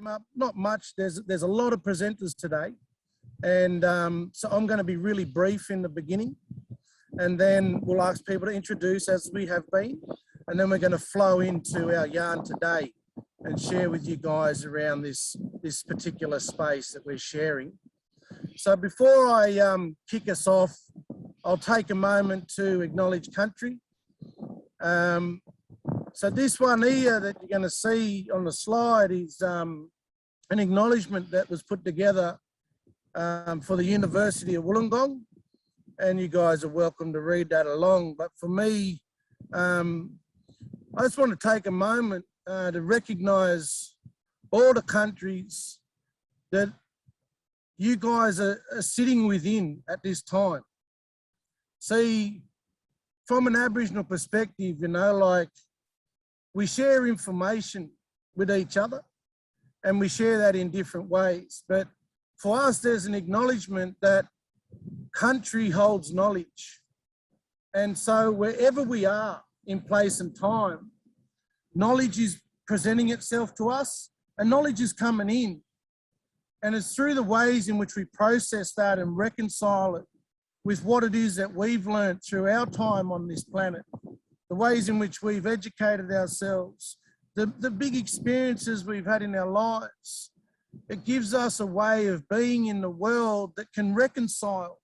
up. Not much. There's a lot of presenters today, and so I'm going to be really brief in the beginning, and then we'll ask people to introduce as we have been, and then we're going to flow into our yarn today and share with you guys around this particular space that we're sharing. So before I kick us off, I'll take a moment to acknowledge country. So this one here that you're going to see on the slide is an acknowledgement that was put together for the University of Wollongong, and you guys are welcome to read that along. But for me, I just want to take a moment to recognise all the countries that you guys are sitting within at this time. See, from an Aboriginal perspective, you know, like, we share information with each other and we share that in different ways. But for us, there's an acknowledgement that country holds knowledge. And so wherever we are in place and time, knowledge is presenting itself to us and knowledge is coming in. And it's through the ways in which we process that and reconcile it with what it is that we've learned through our time on this planet, the ways in which we've educated ourselves, the big experiences we've had in our lives. It gives us a way of being in the world that can reconcile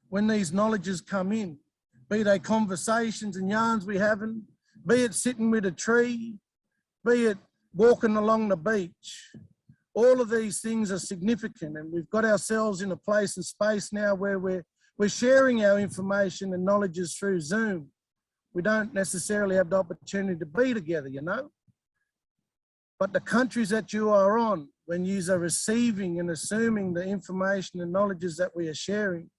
when these knowledges come in, be they conversations and yarns we haven't, be it sitting with a tree, be it walking along the beach. All of these things are significant, and we've got ourselves in a place and space now where we're sharing our information and knowledges through Zoom. We don't necessarily have the opportunity to be together, you know. But the countries that you are on, when you are receiving and assuming the information and knowledges that we are sharing,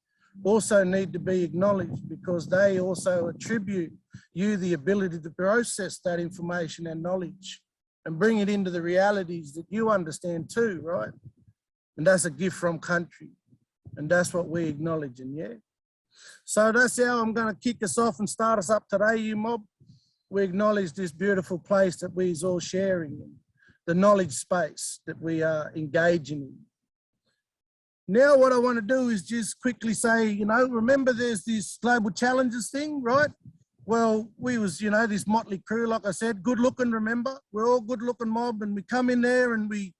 also need to be acknowledged, because they also attribute you the ability to process that information and knowledge and bring it into the realities that you understand too, right? And that's a gift from country. And that's what we acknowledge, and yeah. So that's how I'm going to kick us off and start us up today, you mob. We acknowledge this beautiful place that we're all sharing, and the knowledge space that we are engaging in. Now what I want to do is just quickly say, you know, remember there's this global challenges thing, right? Well, we was, you know, this motley crew, like I said, good looking, remember? We're all good looking mob, and we come in there and we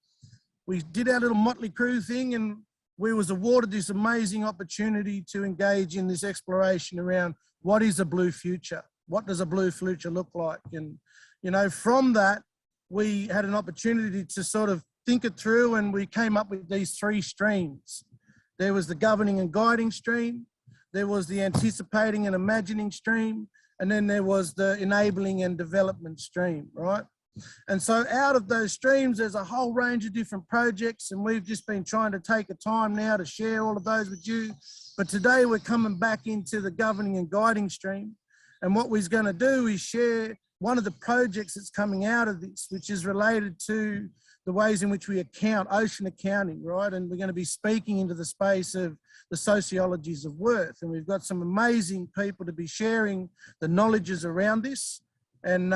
did our little motley crew thing, and we was awarded this amazing opportunity to engage in this exploration around what is a blue future? What does a blue future look like? And, you know, from that, we had an opportunity to sort of think it through, and we came up with these three streams. There was the governing and guiding stream, there was the anticipating and imagining stream, and then there was the enabling and development stream, right? And so out of those streams, there's a whole range of different projects, and we've just been trying to take a time now to share all of those with you. But today we're coming back into the governing and guiding stream. And what we're going to do is share one of the projects that's coming out of this, which is related to the ways in which we account, ocean accounting, right? And we're going to be speaking into the space of the sociologies of worth. And we've got some amazing people to be sharing the knowledges around this. And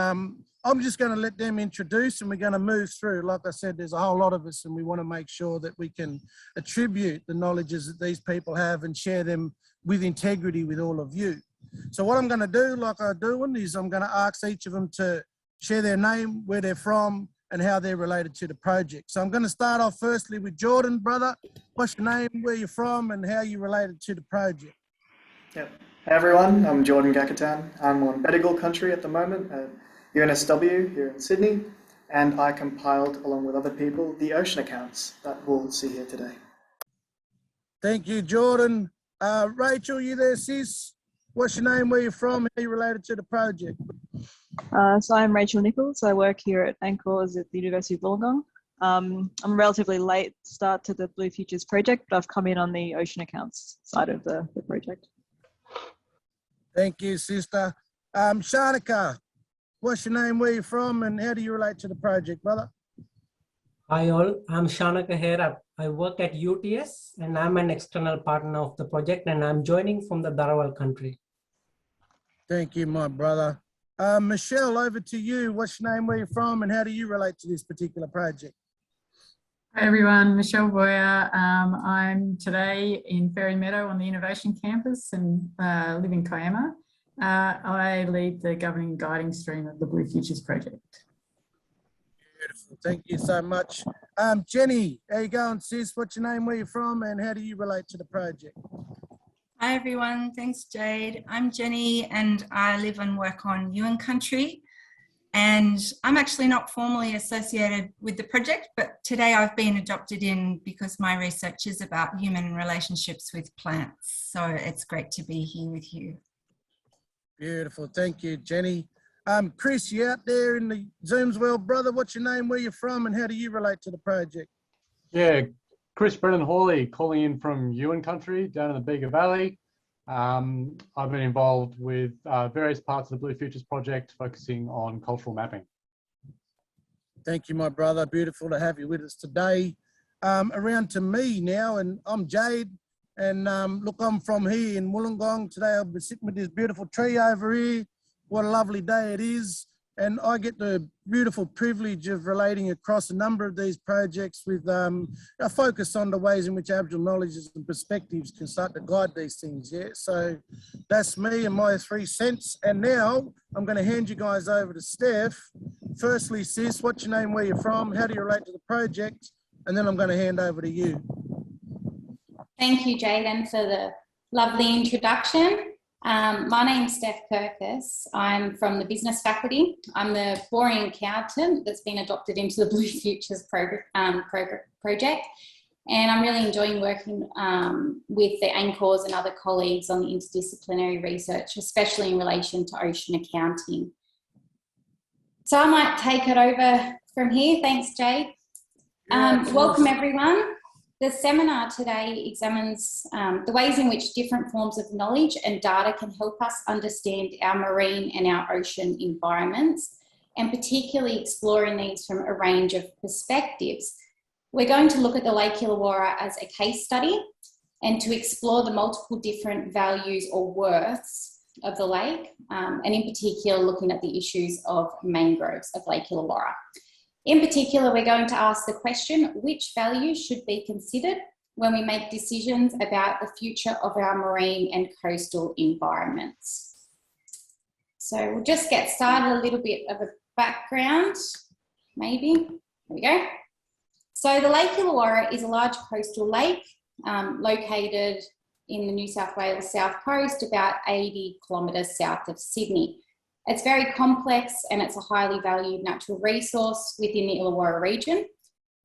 I'm just going to let them introduce, and we're going to move through. Like I said, there's a whole lot of us, and we want to make sure that we can attribute the knowledges that these people have and share them with integrity with all of you. So what I'm going to do, like I'm doing, is I'm going to ask each of them to share their name, where they're from, and how they're related to the project. So I'm going to start off firstly with Jordan, brother. What's your name, where you're from, and how you related to the project? Yep. Hey everyone, I'm Jordan Gakatan. I'm on Bedigal country at the moment at UNSW here in Sydney, and I compiled, along with other people, the ocean accounts that we'll see here today. Thank you, Jordan. Rachel, you there, sis? What's your name, where you're from, how you related to the project? So I'm Rachel Nichols. I work here at Mangroves at the University of Wollongong. I'm a relatively late start to the Blue Futures project, but I've come in on the ocean accounts side of the project. Thank you, sister. Shanika, what's your name, where you're from, and how do you relate to the project, brother? Hi all, I'm Shanaka here. I work at UTS, and I'm an external partner of the project, and I'm joining from the Dharawal country. Thank you, my brother. Michelle, over to you. What's your name, where you're from, and how do you relate to this particular project? Hi everyone, Michelle Boyer. I'm today in Fairy Meadow on the Innovation Campus and live in Kiama. I lead the governing and guiding stream of the Blue Futures project. Beautiful. Thank you so much. Jenny, how you going, sis? What's your name, where you from, and how do you relate to the project? Hi everyone, thanks Jade. I'm Jenny and I live and work on Yuin country, and I'm actually not formally associated with the project, but today I've been adopted in because my research is about human relationships with plants. So it's great to be here with you. Beautiful. Thank you, Jenny. Chris, you out there in the Zooms world, brother? What's your name, where you from, and how do you relate to the project? Yeah, Chris Brennan Hawley calling in from Yuin country down in the Bega Valley. I've been involved with various parts of the Blue Futures project focusing on cultural mapping. Thank you, my brother. Beautiful to have you with us today. Around to me now, and I'm Jade. And look, I'm from here in Wollongong. Today I'll be sitting with this beautiful tree over here. What a lovely day it is. And I get the beautiful privilege of relating across a number of these projects with a focus on the ways in which Aboriginal knowledges and perspectives can start to guide these things. Yeah, so that's me and my 3 cents. And now I'm going to hand you guys over to Steph. Firstly, sis, what's your name, where you're from, how do you relate to the project? And then I'm going to hand over to you. Thank you, Jaden, for the lovely introduction. My name's Steph Kirkus. I'm from the business faculty. I'm the boring accountant that's been adopted into the Blue Futures project. And I'm really enjoying working with the ANCORs and other colleagues on the interdisciplinary research, especially in relation to ocean accounting. So I might take it over from here. Thanks, Jade. Welcome, everyone. The seminar today examines the ways in which different forms of knowledge and data can help us understand our marine and our ocean environments, and particularly exploring these from a range of perspectives. We're going to look at the Lake Illawarra as a case study and to explore the multiple different values or worths of the lake, and in particular looking at the issues of mangroves of Lake Illawarra. In particular, we're going to ask the question, which values should be considered when we make decisions about the future of our marine and coastal environments? So we'll just get started, a little bit of a background, maybe. There we go. So the Lake Illawarra is a large coastal lake located in the New South Wales south coast, about 80 kilometres south of Sydney. It's very complex and it's a highly valued natural resource within the Illawarra region.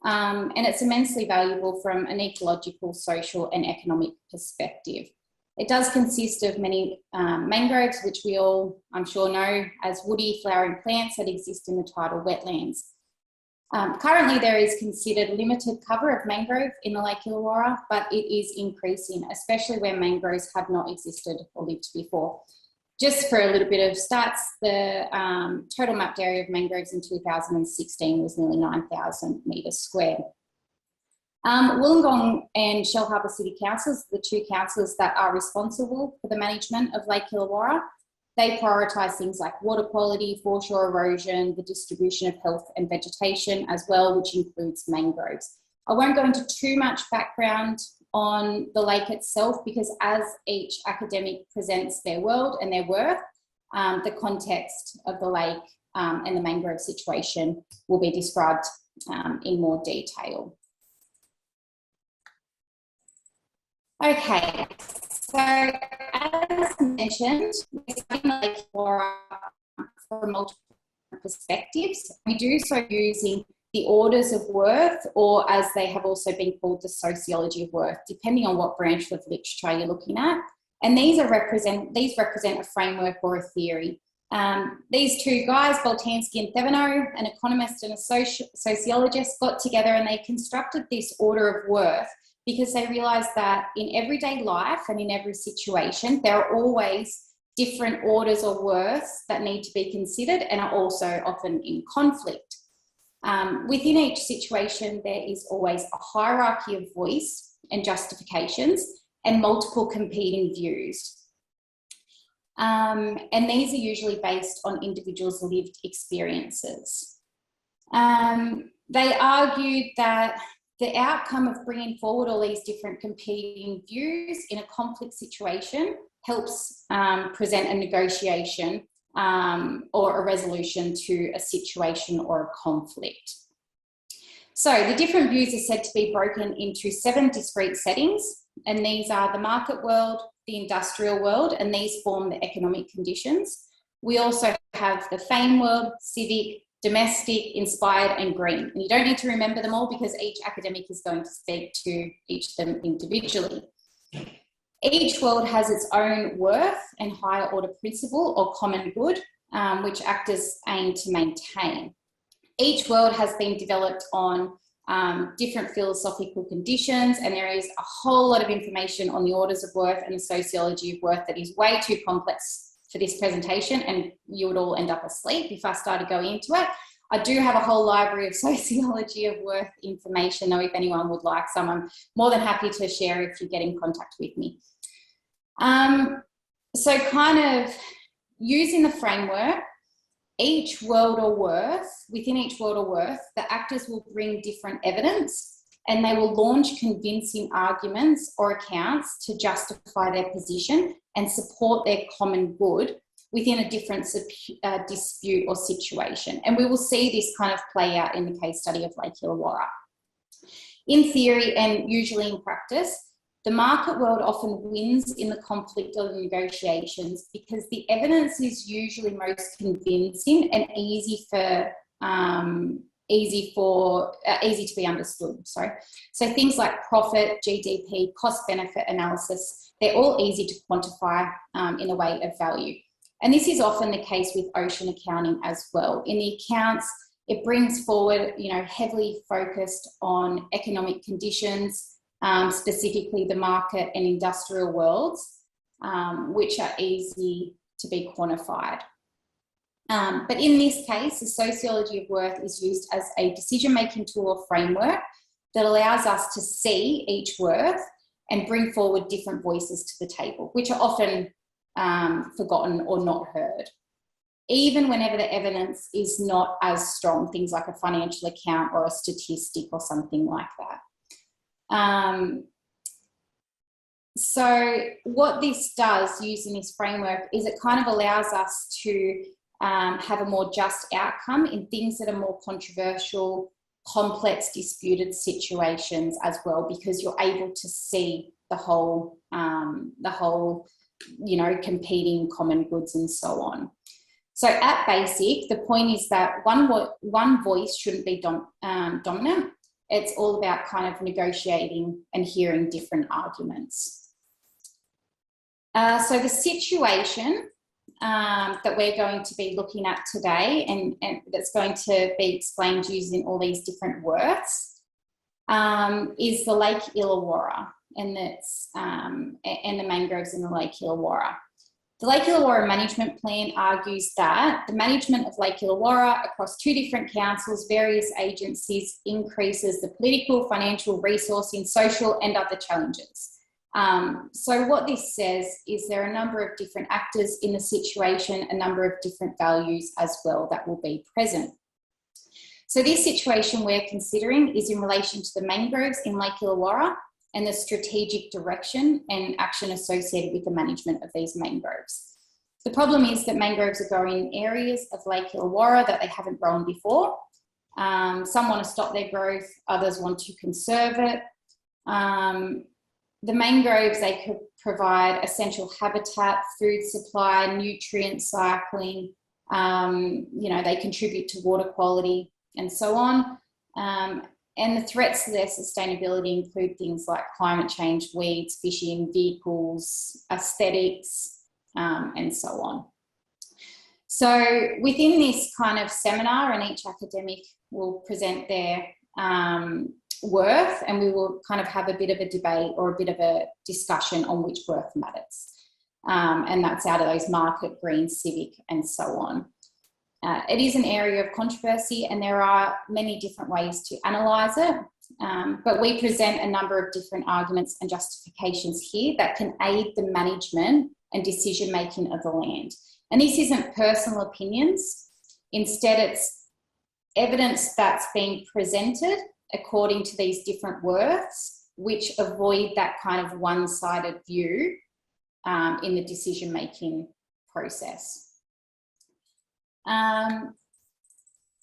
And it's immensely valuable from an ecological, social and economic perspective. It does consist of many mangroves, which we all, I'm sure, know as woody flowering plants that exist in the tidal wetlands. Currently, there is considered limited cover of mangrove in the Lake Illawarra, but it is increasing, especially where mangroves have not existed or lived before. Just for a little bit of stats, the total mapped area of mangroves in 2016 was nearly 9,000 metres squared. Wollongong and Shell Harbour City Councils, the 2 councils that are responsible for the management of Lake Illawarra, they prioritise things like water quality, foreshore erosion, the distribution of health and vegetation as well, which includes mangroves. I won't go into too much background on the lake itself, because as each academic presents their world and their work, the context of the lake and the mangrove situation will be described in more detail. Okay, so as mentioned, we're studying the Lake Illawarra from multiple perspectives. We do so using the orders of worth, or as they have also been called, the sociology of worth, depending on what branch of literature you're looking at. And these represent a framework or a theory. These 2 guys, Boltanski and Thevenot, an economist and a sociologist, got together and they constructed this order of worth because they realised that in everyday life and in every situation, there are always different orders or worths that need to be considered and are also often in conflict. Within each situation, there is always a hierarchy of voice and justifications and multiple competing views. And these are usually based on individuals' lived experiences. They argued that the outcome of bringing forward all these different competing views in a conflict situation helps present a negotiation or a resolution to a situation or a conflict. So the different views are said to be broken into 7 discrete settings, and these are the market world, the industrial world, and these form the economic conditions. We also have the fame world, civic, domestic, inspired, and green. And you don't need to remember them all because each academic is going to speak to each of them individually. Each world has its own worth and higher order principle or common good, which actors aim to maintain. Each world has been developed on different philosophical conditions, and there is a whole lot of information on the orders of worth and the sociology of worth that is way too complex for this presentation, and you would all end up asleep if I started going into it. I do have a whole library of sociology of worth information, though, if anyone would like some. I'm more than happy to share if you get in contact with me. So kind of using the framework, each world or worth, within each world or worth, the actors will bring different evidence, and they will launch convincing arguments or accounts to justify their position and support their common good within a different dispute or situation. And we will see this kind of play out in the case study of Lake Illawarra. In theory and usually in practice, the market world often wins in the conflict or the negotiations because the evidence is usually most convincing and easy to be understood. So things like profit, GDP, cost-benefit analysis, they're all easy to quantify in the way of value. And this is often the case with ocean accounting as well. In the accounts, it brings forward, heavily focused on economic conditions, specifically the market and industrial worlds, which are easy to be quantified. But in this case, the sociology of worth is used as a decision-making tool or framework that allows us to see each worth and bring forward different voices to the table, which are often forgotten or not heard. Even whenever the evidence is not as strong, things like a financial account or a statistic or something like that. So what this does using this framework is it kind of allows us to have a more just outcome in things that are more controversial, complex, disputed situations as well, because you're able to see the whole competing common goods and so on. So at basic, the point is that one voice shouldn't be dominant. It's all about kind of negotiating and hearing different arguments. So the situation that we're going to be looking at today and that's going to be explained using all these different words is the Lake Illawarra and the mangroves in the Lake Illawarra. The Lake Illawarra Management Plan argues that the management of Lake Illawarra across 2 different councils, various agencies, increases the political, financial, resourcing, social and other challenges. So what this says is there are a number of different actors in the situation, a number of different values as well that will be present. So this situation we're considering is in relation to the mangroves in Lake Illawarra and the strategic direction and action associated with the management of these mangroves. The problem is that mangroves are growing in areas of Lake Illawarra that they haven't grown before. Some want to stop their growth, others want to conserve it. The mangroves, they could provide essential habitat, food supply, nutrient cycling, they contribute to water quality and so on. And the threats to their sustainability include things like climate change, weeds, fishing, vehicles, aesthetics, and so on. So within this kind of seminar, and each academic will present their worth, and we will kind of have a bit of a debate or a bit of a discussion on which worth matters. And that's out of those market, green, civic, and so on. It is an area of controversy and there are many different ways to analyse it, but we present a number of different arguments and justifications here that can aid the management and decision making of the land. And this isn't personal opinions, instead it's evidence that's being presented according to these different worths, which avoid that kind of one-sided view in the decision-making process.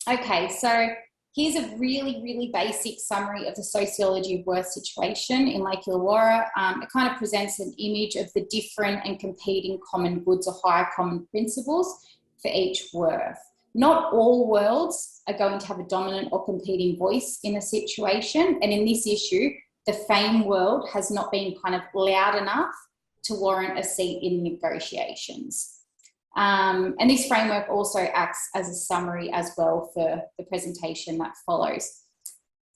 Okay, so here's a really, really basic summary of the sociology of worth situation in Lake Illawarra. It kind of presents an image of the different and competing common goods or higher common principles for each worth. Not all worlds are going to have a dominant or competing voice in a situation. And in this issue, the fame world has not been kind of loud enough to warrant a seat in negotiations. And this framework also acts as a summary as well for the presentation that follows.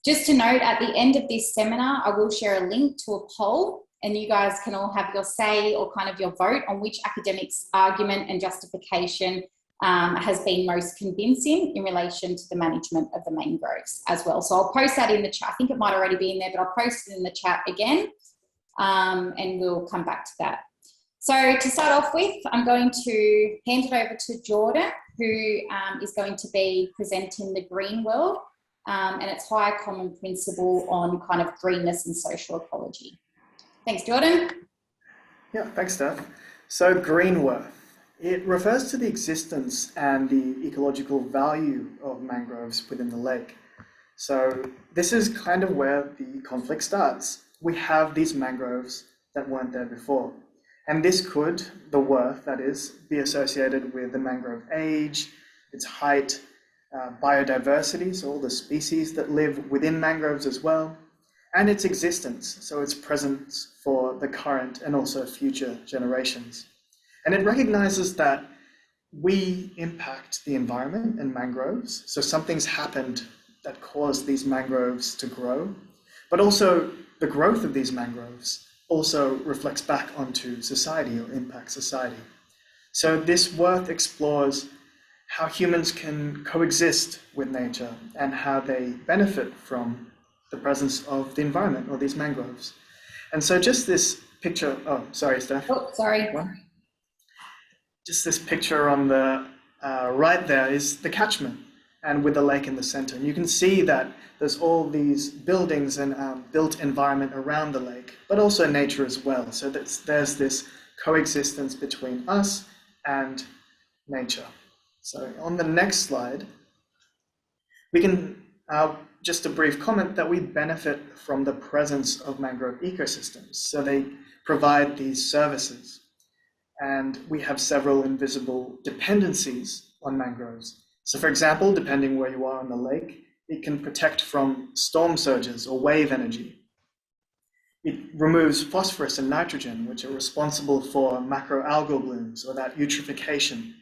Just to note, at the end of this seminar, I will share a link to a poll, and you guys can all have your say or kind of your vote on which academic's argument and justification has been most convincing in relation to the management of the mangroves as well. So I'll post that in the chat. I think it might already be in there, but I'll post it in the chat again, and we'll come back to that. So to start off with, I'm going to hand it over to Jordan, who is going to be presenting the green world and its higher common principle on kind of greenness and social ecology. Thanks, Jordan. Yeah, thanks, Steph. So green worth. It refers to the existence and the ecological value of mangroves within the lake. So this is kind of where the conflict starts. We have these mangroves that weren't there before. And this could, the worth that is, be associated with the mangrove age, its height, biodiversity, so all the species that live within mangroves as well, and its existence, so its presence for the current and also future generations. And it recognizes that we impact the environment and mangroves, so something's happened that caused these mangroves to grow, but also the growth of these mangroves also reflects back onto society or impacts society. So this work explores how humans can coexist with nature and how they benefit from the presence of the environment or these mangroves. And so just this picture, oh, sorry, Steph. Oh, sorry. Just this picture on the right there is the catchment, and with the lake in the center. And you can see that there's all these buildings and built environment around the lake, but also nature as well. So there's this coexistence between us and nature. So on the next slide, we can, just a brief comment that we benefit from the presence of mangrove ecosystems. So they provide these services. And we have several invisible dependencies on mangroves. So for example, depending where you are on the lake, it can protect from storm surges or wave energy. It removes phosphorus and nitrogen, which are responsible for macroalgal blooms or that eutrophication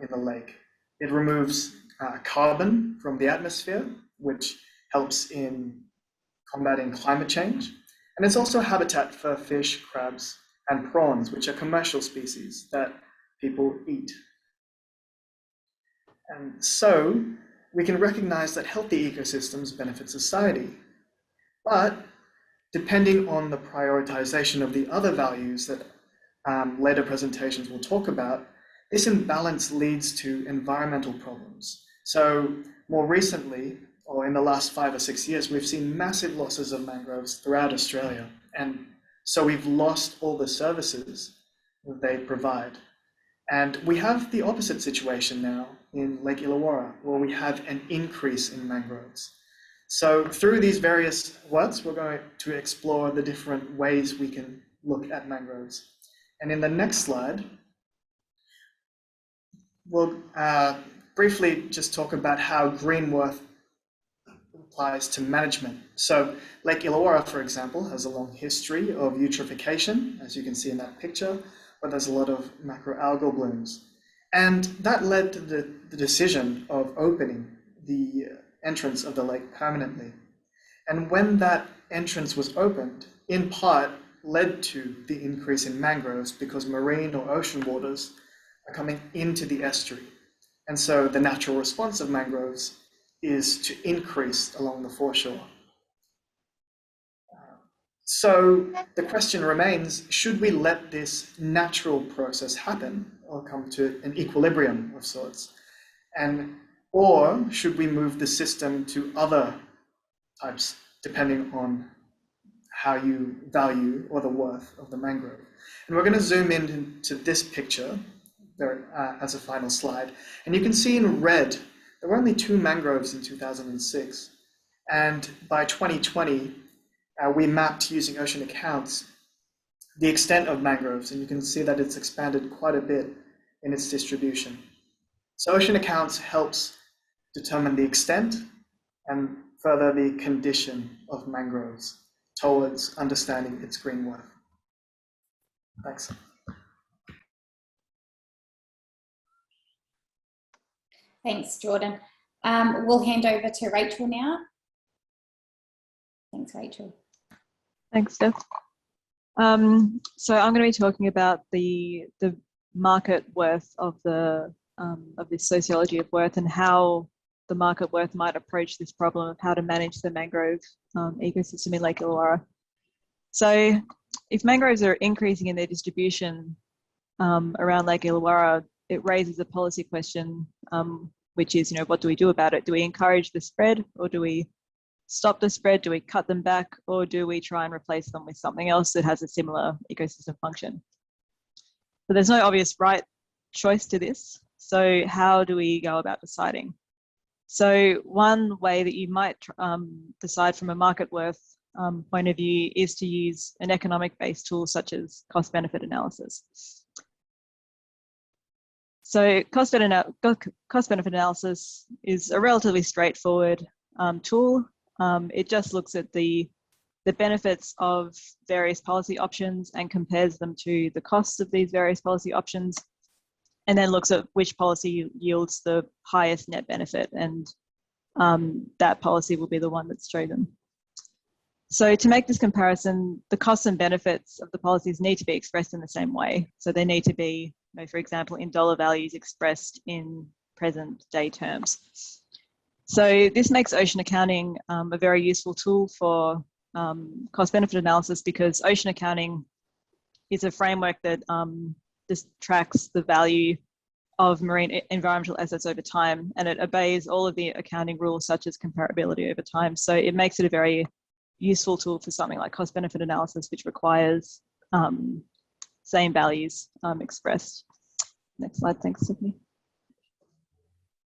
in the lake. It removes carbon from the atmosphere, which helps in combating climate change. And it's also habitat for fish, crabs, and prawns, which are commercial species that people eat. And so we can recognize that healthy ecosystems benefit society. But depending on the prioritization of the other values that later presentations will talk about, this imbalance leads to environmental problems. So more recently, or in the last 5 or 6 years, we've seen massive losses of mangroves throughout Australia. And so we've lost all the services that they provide. And we have the opposite situation now in Lake Illawarra, where we have an increase in mangroves. So through these various words, we're going to explore the different ways we can look at mangroves. And in the next slide, we'll briefly just talk about how green worth applies to management. So Lake Illawarra, for example, has a long history of eutrophication, as you can see in that picture, where there's a lot of macroalgal blooms. And that led to the decision of opening the entrance of the lake permanently. And when that entrance was opened, in part led to the increase in mangroves because marine or ocean waters are coming into the estuary. And so the natural response of mangroves is to increase along the foreshore. So the question remains, should we let this natural process happen or come to an equilibrium of sorts? Or should we move the system to other types, depending on how you value or the worth of the mangrove. And we're going to zoom into this picture there, as a final slide. And you can see in red, there were only 2 mangroves in 2006. And by 2020, we mapped using ocean accounts the extent of mangroves, and you can see that it's expanded quite a bit in its distribution. So ocean accounts helps determine the extent and further the condition of mangroves towards understanding its green worth. Thanks. Thanks, Jordan. We'll hand over to Rachel now. Thanks, Rachel. Thanks, Steph. So I'm going to be talking about the market worth of this sociology of worth and how the market worth might approach this problem of how to manage the mangrove ecosystem in Lake Illawarra. So if mangroves are increasing in their distribution around Lake Illawarra, it raises a policy question, which is, what do we do about it? Do we encourage the spread, or do we stop the spread? Do we cut them back, or do we try and replace them with something else that has a similar ecosystem function? But there's no obvious right choice to this. So how do we go about deciding? So one way that you might decide from a market worth point of view is to use an economic-based tool such as cost-benefit analysis. So cost-benefit analysis is a relatively straightforward tool. It just looks at the benefits of various policy options and compares them to the costs of these various policy options, and then looks at which policy yields the highest net benefit, and that policy will be the one that's chosen. So to make this comparison, the costs and benefits of the policies need to be expressed in the same way. So they need to be, for example, in dollar values expressed in present day terms. So this makes ocean accounting a very useful tool for cost-benefit analysis, because ocean accounting is a framework that just tracks the value of marine environmental assets over time, and it obeys all of the accounting rules such as comparability over time. So it makes it a very useful tool for something like cost-benefit analysis, which requires same values expressed. Next slide, thanks, Tiffany.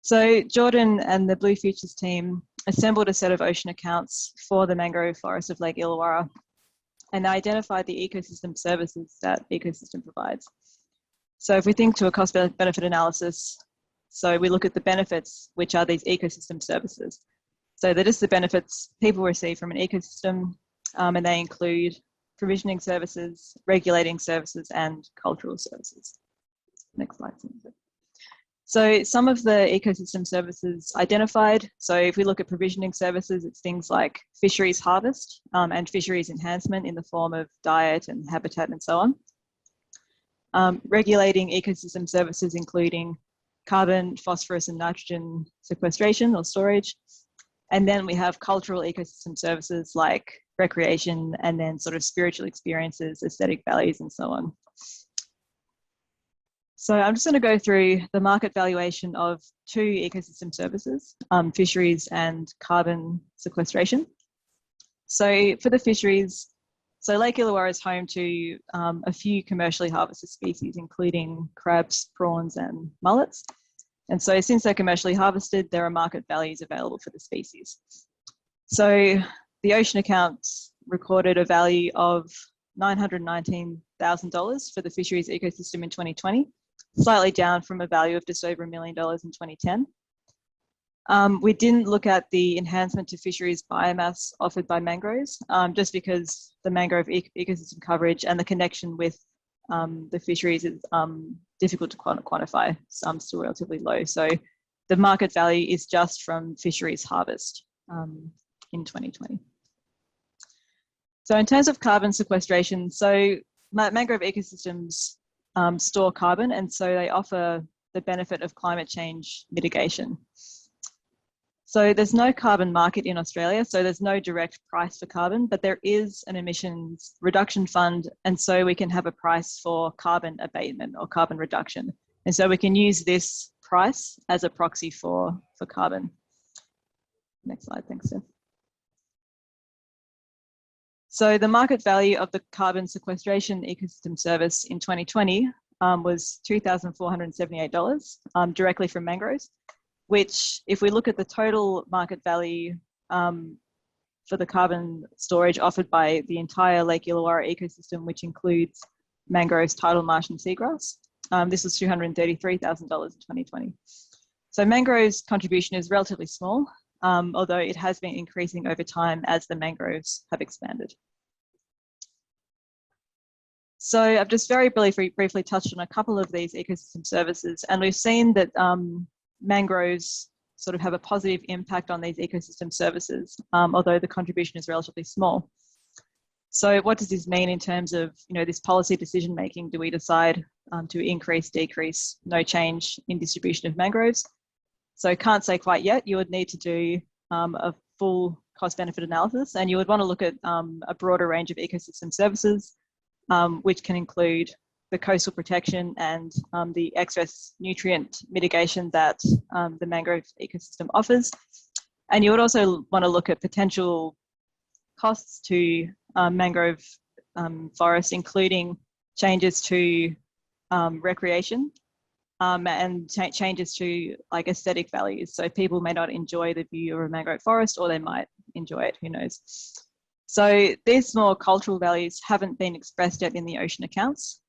So Jordan and the Blue Futures team assembled a set of ocean accounts for the mangrove forest of Lake Illawarra, and they identified the ecosystem services that ecosystem provides. So if we think to a cost-benefit analysis, so we look at the benefits, which are these ecosystem services. So that is the benefits people receive from an ecosystem, and they include provisioning services, regulating services, and cultural services. Next slide. So some of the ecosystem services identified, so if we look at provisioning services, it's things like fisheries harvest and fisheries enhancement in the form of diet and habitat and so on. Regulating ecosystem services including carbon, phosphorus and nitrogen sequestration or storage. And then we have cultural ecosystem services like recreation, and then sort of spiritual experiences, aesthetic values and so on. So I'm just going to go through the market valuation of 2 ecosystem services, fisheries and carbon sequestration. So for the fisheries, so Lake Illawarra is home to a few commercially harvested species, including crabs, prawns and mullets. And so since they're commercially harvested, there are market values available for the species. So the ocean accounts recorded a value of $919,000 for the fisheries ecosystem in 2020, slightly down from a value of just over $1 million in 2010. We didn't look at the enhancement to fisheries biomass offered by mangroves, just because the mangrove ecosystem coverage and the connection with the fisheries is difficult to quantify. Some still relatively low. So the market value is just from fisheries harvest in 2020. So in terms of carbon sequestration, so mangrove ecosystems store carbon, and so they offer the benefit of climate change mitigation. So there's no carbon market in Australia, so there's no direct price for carbon, but there is an emissions reduction fund, and so we can have a price for carbon abatement or carbon reduction. And so we can use this price as a proxy for carbon. Next slide, thanks, Steph. So the market value of the carbon sequestration ecosystem service in 2020 was $2,478 directly from mangroves, which if we look at the total market value for the carbon storage offered by the entire Lake Illawarra ecosystem, which includes mangroves, tidal marsh and seagrass, this was $233,000 in 2020. So mangroves contribution is relatively small, although it has been increasing over time as the mangroves have expanded. So I've just very briefly touched on a couple of these ecosystem services, and we've seen that mangroves sort of have a positive impact on these ecosystem services, although the contribution is relatively small. So what does this mean in terms of, this policy decision making? Do we decide to increase, decrease, no change in distribution of mangroves? So can't say quite yet. You would need to do a full cost benefit analysis, and you would want to look at a broader range of ecosystem services, which can include the coastal protection and the excess nutrient mitigation that the mangrove ecosystem offers. And you would also want to look at potential costs to mangrove forests, including changes to recreation and changes to aesthetic values. So people may not enjoy the view of a mangrove forest, or they might enjoy it, who knows. So these more cultural values haven't been expressed yet in the ocean accounts.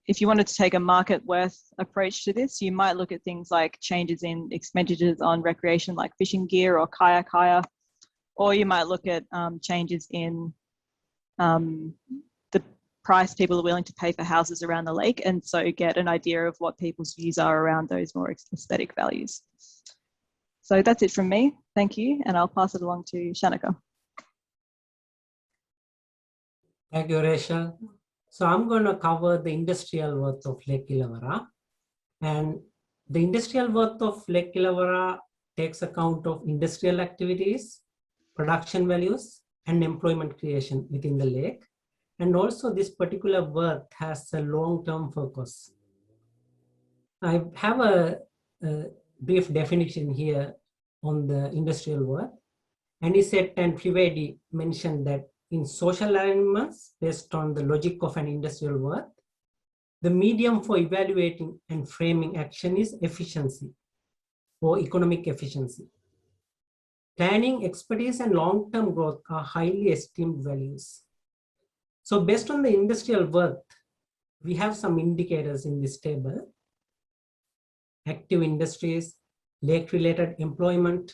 If you wanted to take a market worth approach to this, you might look at things like changes in expenditures on recreation like fishing gear or kayak hire, or you might look at changes in the price people are willing to pay for houses around the lake, and so get an idea of what people's views are around those more aesthetic values. So that's it from me. Thank you, and I'll pass it along to Shanika. Thank you, Rachel. So I'm going to cover the industrial worth of Lake Illawarra. And the industrial worth of Lake Illawarra takes account of industrial activities, production values, and employment creation within the lake. And also this particular worth has a long-term focus. I have a brief definition here on the industrial worth. Anisette and Trivedi mentioned that in social arrangements based on the logic of an industrial worth, the medium for evaluating and framing action is efficiency or economic efficiency. Planning, expertise, and long-term growth are highly esteemed values. So based on the industrial worth, we have some indicators in this table: active industries, lake-related employment,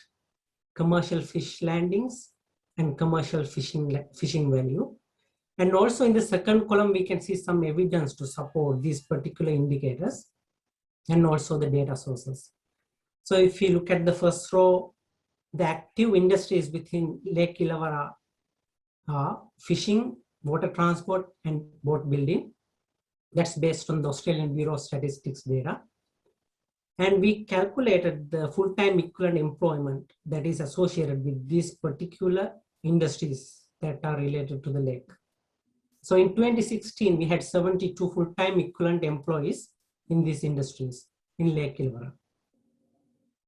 commercial fish landings, and commercial fishing value. And also in the second column, we can see some evidence to support these particular indicators and also the data sources. So if you look at the first row, the active industries within Lake Illawarra are fishing, water transport, and boat building. That's based on the Australian Bureau of Statistics data. And we calculated the full-time equivalent employment that is associated with these particular industries that are related to the lake. So in 2016, we had 72 full-time equivalent employees in these industries in Lake Illawarra.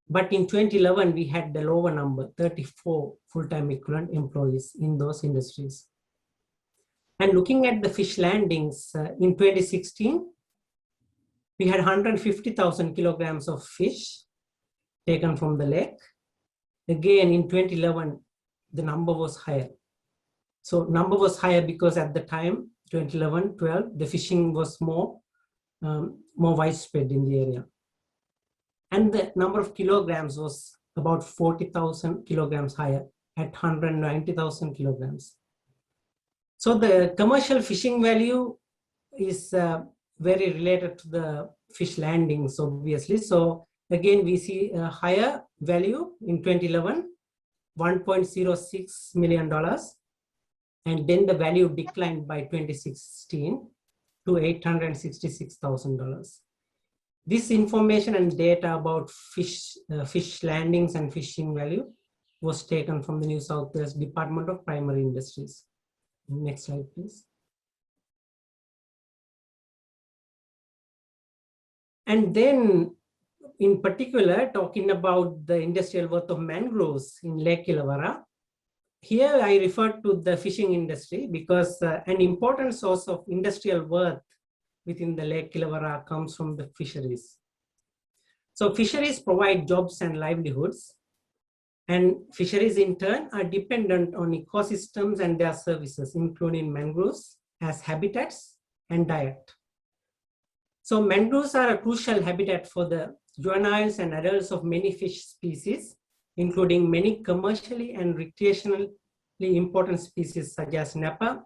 But in 2011, we had the lower number, 34 full-time equivalent employees in those industries. And looking at the fish landings, in 2016, we had 150,000 kilograms of fish taken from the lake. Again, in 2011, the number was higher. So number was higher because at the time, 2011-12, the fishing was more widespread in the area. And the number of kilograms was about 40,000 kilograms higher at 190,000 kilograms. So the commercial fishing value is very related to the fish landings, obviously. So again, we see a higher value in 2011, $1.06 million. And then the value declined by 2016 to $866,000. This information and data about fish landings and fishing value was taken from the New South Wales Department of Primary Industries. Next slide, please. And then, in particular, talking about the industrial worth of mangroves in Lake Illawarra, here I refer to the fishing industry because an important source of industrial worth within the Lake Illawarra comes from the fisheries. So fisheries provide jobs and livelihoods, and fisheries in turn are dependent on ecosystems and their services, including mangroves as habitats and diet. So mangroves are a crucial habitat for the juveniles and adults of many fish species, including many commercially and recreationally important species such as snapper,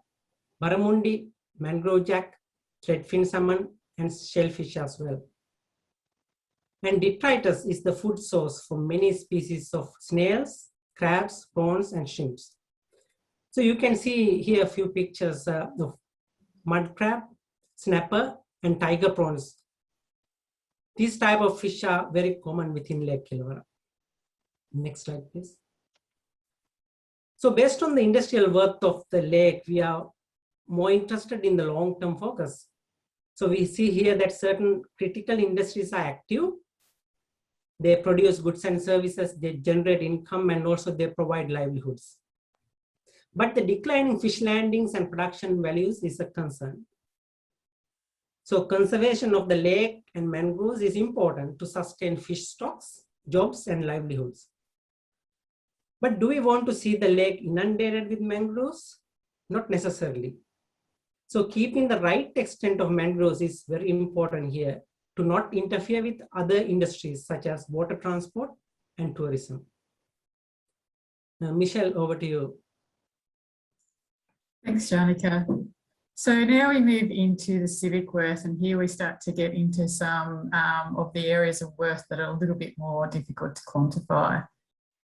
barramundi, mangrove jack, threadfin salmon, and shellfish as well. And detritus is the food source for many species of snails, crabs, prawns, and shrimps. So you can see here a few pictures of mud crab, snapper, and tiger prawns. These type of fish are very common within Lake Illawarra. Next slide, please. So based on the industrial worth of the lake, we are more interested in the long-term focus. So we see here that certain critical industries are active. They produce goods and services, they generate income, and also they provide livelihoods. But the decline in fish landings and production values is a concern. So conservation of the lake and mangroves is important to sustain fish stocks, jobs, and livelihoods. But do we want to see the lake inundated with mangroves? Not necessarily. So keeping the right extent of mangroves is very important here to not interfere with other industries such as water transport and tourism. Now, Michelle, over to you. Thanks, Janica. So now we move into the civic worth, and here we start to get into some of the areas of worth that are a little bit more difficult to quantify.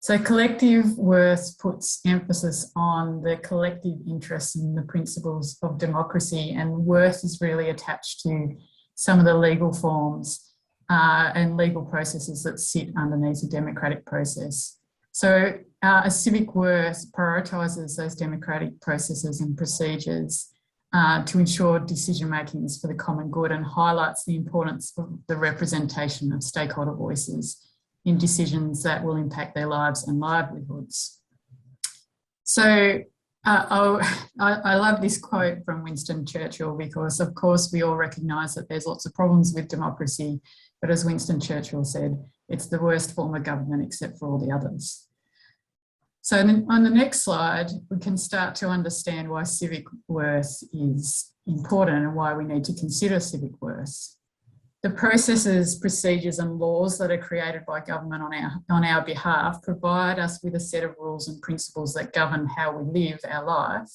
So collective worth puts emphasis on the collective interests and the principles of democracy, and worth is really attached to some of the legal forms and legal processes that sit underneath a democratic process. So a civic worth prioritises those democratic processes and procedures to ensure decision making is for the common good, and highlights the importance of the representation of stakeholder voices in decisions that will impact their lives and livelihoods. So I love this quote from Winston Churchill, because of course we all recognise that there's lots of problems with democracy, but as Winston Churchill said, it's the worst form of government except for all the others. So on the next slide, we can start to understand why civic worth is important and why we need to consider civic worth. The processes, procedures and laws that are created by government on our behalf provide us with a set of rules and principles that govern how we live our life.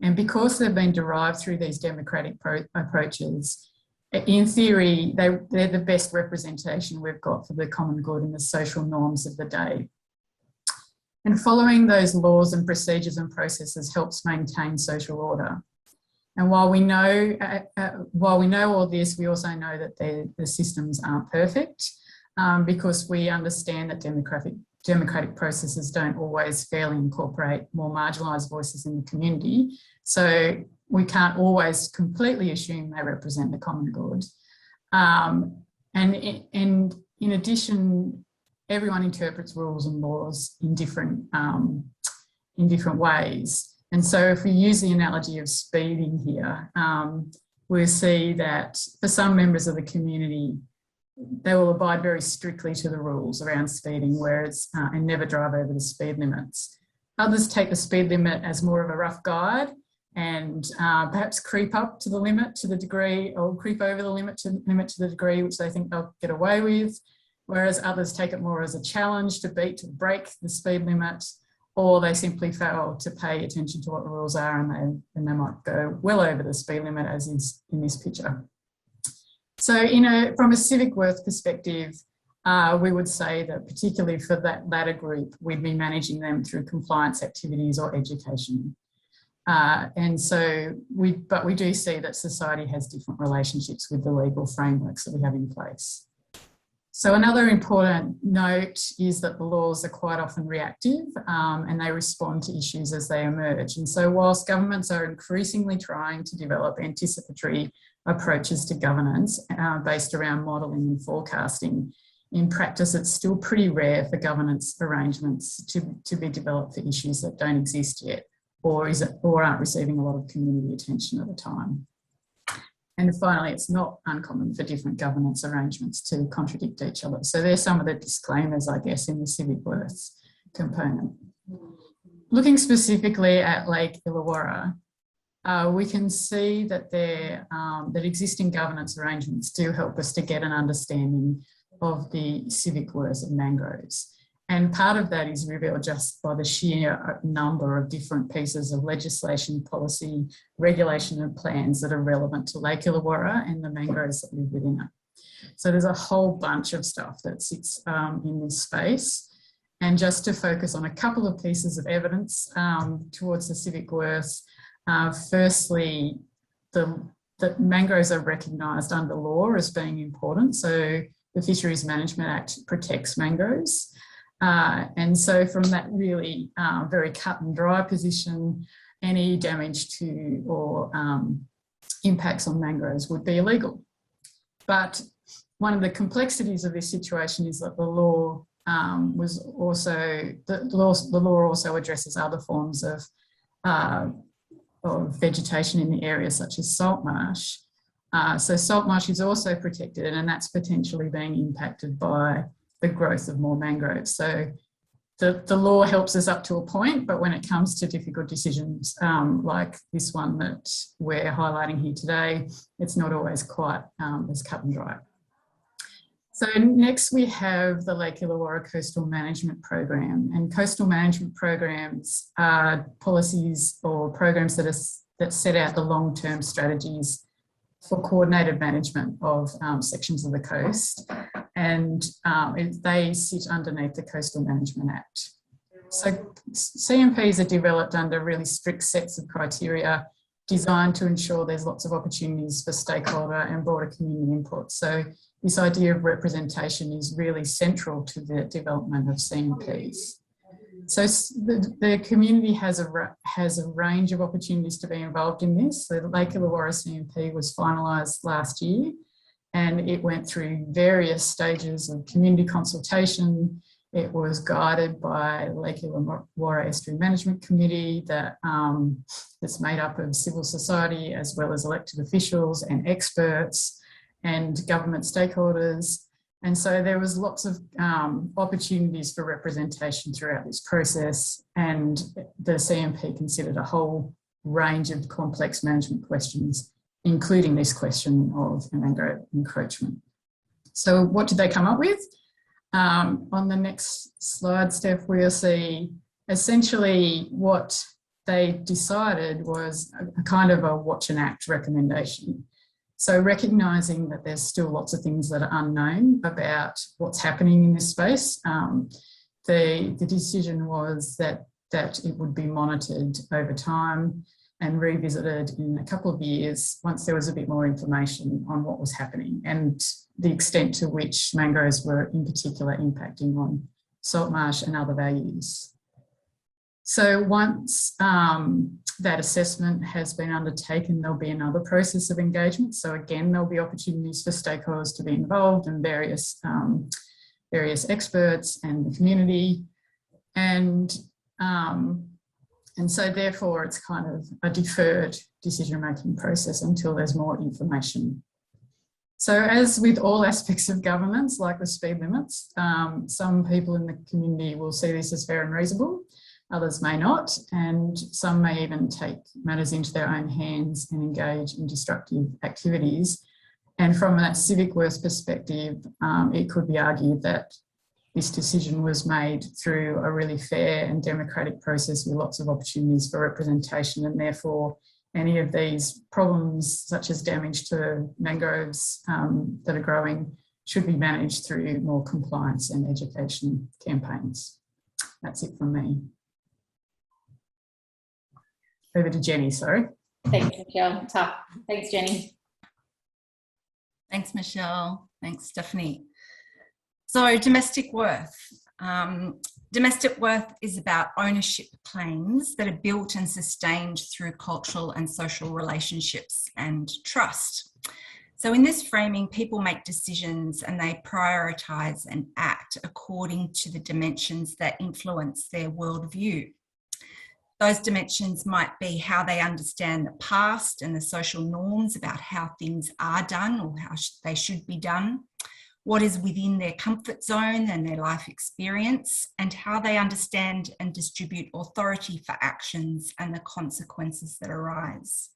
And because they've been derived through these democratic approaches, in theory, they're the best representation we've got for the common good and the social norms of the day. And following those laws and procedures and processes helps maintain social order. And while we know all this, we also know that the systems aren't perfect, because we understand that democratic processes don't always fairly incorporate more marginalised voices in the community. So we can't always completely assume they represent the common good. And in addition, everyone interprets rules and laws in different ways. And so if we use the analogy of speeding here, we'll see that for some members of the community, they will abide very strictly to the rules around speeding, and never drive over the speed limits. Others take the speed limit as more of a rough guide and perhaps creep up to the limit to the degree, or creep over the limit to the degree which they think they'll get away with, whereas others take it more as a challenge to break the speed limit, or they simply fail to pay attention to what the rules are, and they might go well over the speed limit, as is in this picture. So from a civic worth perspective, we would say that particularly for that latter group, we'd be managing them through compliance activities or education. But we do see that society has different relationships with the legal frameworks that we have in place. So another important note is that the laws are quite often reactive, and they respond to issues as they emerge. And so whilst governments are increasingly trying to develop anticipatory approaches to governance based around modelling and forecasting, in practice, it's still pretty rare for governance arrangements to be developed for issues that don't exist yet or aren't receiving a lot of community attention at the time. And finally, it's not uncommon for different governance arrangements to contradict each other. So there's some of the disclaimers, I guess, in the civic worth component. Looking specifically at Lake Illawarra, we can see that that existing governance arrangements do help us to get an understanding of the civic worth of mangroves. And part of that is revealed just by the sheer number of different pieces of legislation, policy, regulation and plans that are relevant to Lake Illawarra and the mangroves that live within it. So there's a whole bunch of stuff that sits in this space. And just to focus on a couple of pieces of evidence towards the civic worth, firstly, the mangroves are recognised under law as being important. So the Fisheries Management Act protects mangroves. And so from that really very cut and dry position, any damage to or impacts on mangroves would be illegal. But one of the complexities of this situation is that the law the law also addresses other forms of vegetation in the area, such as salt marsh. So salt marsh is also protected, and that's potentially being impacted by the growth of more mangroves. So the law helps us up to a point, but when it comes to difficult decisions like this one that we're highlighting here today, it's not always quite as cut and dry. So next we have the Lake Illawarra Coastal Management Program, and coastal management programs are policies or programs that set out the long-term strategies for coordinated management of sections of the coast, and they sit underneath the Coastal Management Act. So CMPs are developed under really strict sets of criteria designed to ensure there's lots of opportunities for stakeholder and broader community input. So this idea of representation is really central to the development of CMPs. So the community has a range of opportunities to be involved in this. So the Lake Illawarra CMP was finalised last year, and it went through various stages of community consultation. It was guided by Lake Illawarra Estuary Management Committee that's made up of civil society as well as elected officials and experts and government stakeholders. And so there was lots of opportunities for representation throughout this process, and the CMP considered a whole range of complex management questions, including this question of mangrove encroachment. So what did they come up with? On the next slide, Steph, we'll see essentially what they decided was a kind of a watch and act recommendation. So recognising that there's still lots of things that are unknown about what's happening in this space, the decision was that it would be monitored over time and revisited in a couple of years once there was a bit more information on what was happening and the extent to which mangroves were in particular impacting on salt marsh and other values. So once that assessment has been undertaken, there'll be another process of engagement. So again, there'll be opportunities for stakeholders to be involved and various experts and the community. And so therefore it's kind of a deferred decision-making process until there's more information. So as with all aspects of governance, like the speed limits, some people in the community will see this as fair and reasonable, others may not, and some may even take matters into their own hands and engage in destructive activities. And from that civic worth perspective, it could be argued that this decision was made through a really fair and democratic process with lots of opportunities for representation, and therefore any of these problems, such as damage to mangroves that are growing, should be managed through more compliance and education campaigns. That's it from me. Over to Jenny, sorry. Thanks, Michelle. Tough. Thanks, Jenny. Thanks, Michelle. Thanks, Stephanie. So domestic worth. Domestic worth is about ownership claims that are built and sustained through cultural and social relationships and trust. So in this framing, people make decisions and they prioritise and act according to the dimensions that influence their worldview. Those dimensions might be how they understand the past and the social norms about how things are done or how they should be done, what is within their comfort zone and their life experience, and how they understand and distribute authority for actions and the consequences that arise.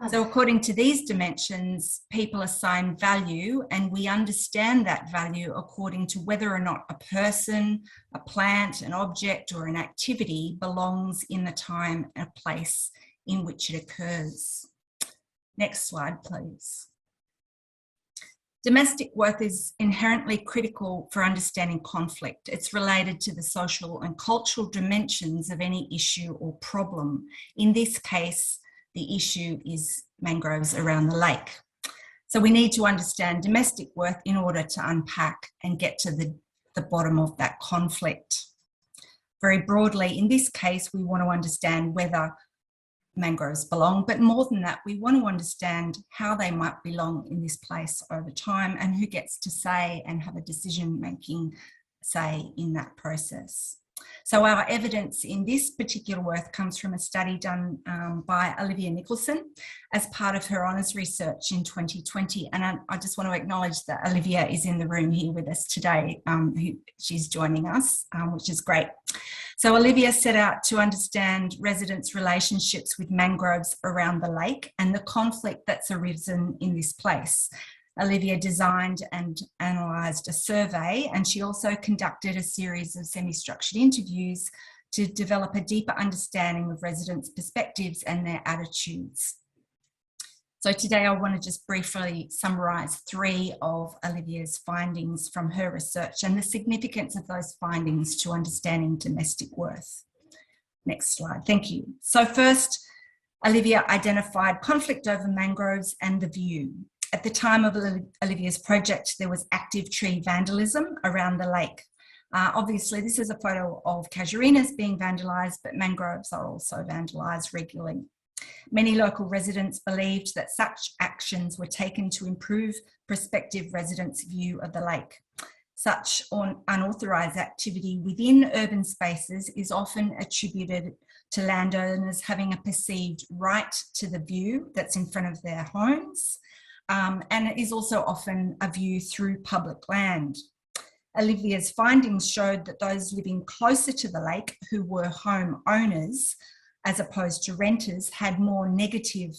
So according to these dimensions, people assign value, and we understand that value according to whether or not a person, a plant, an object, or an activity belongs in the time and place in which it occurs. Next slide, please. Domestic worth is inherently critical for understanding conflict. It's related to the social and cultural dimensions of any issue or problem. In this case, the issue is mangroves around the lake. So we need to understand domestic worth in order to unpack and get to the bottom of that conflict. Very broadly, in this case, we want to understand whether mangroves belong, but more than that, we want to understand how they might belong in this place over time and who gets to say and have a decision-making say in that process. So our evidence in this particular work comes from a study done by Olivia Nicholson as part of her honours research in 2020. And I just want to acknowledge that Olivia is in the room here with us today. She's joining us, which is great. So Olivia set out to understand residents' relationships with mangroves around the lake and the conflict that's arisen in this place. Olivia designed and analysed a survey, and she also conducted a series of semi-structured interviews to develop a deeper understanding of residents' perspectives and their attitudes. So today I want to just briefly summarise 3 of Olivia's findings from her research and the significance of those findings to understanding domestic worth. Next slide, thank you. So first, Olivia identified conflict over mangroves and the view. At the time of Olivia's project, there was active tree vandalism around the lake. Obviously, this is a photo of casuarinas being vandalised, but mangroves are also vandalised regularly. Many local residents believed that such actions were taken to improve prospective residents' view of the lake. Such unauthorised activity within urban spaces is often attributed to landowners having a perceived right to the view that's in front of their homes. And it is also often a view through public land. Olivia's findings showed that those living closer to the lake who were home owners as opposed to renters had more negative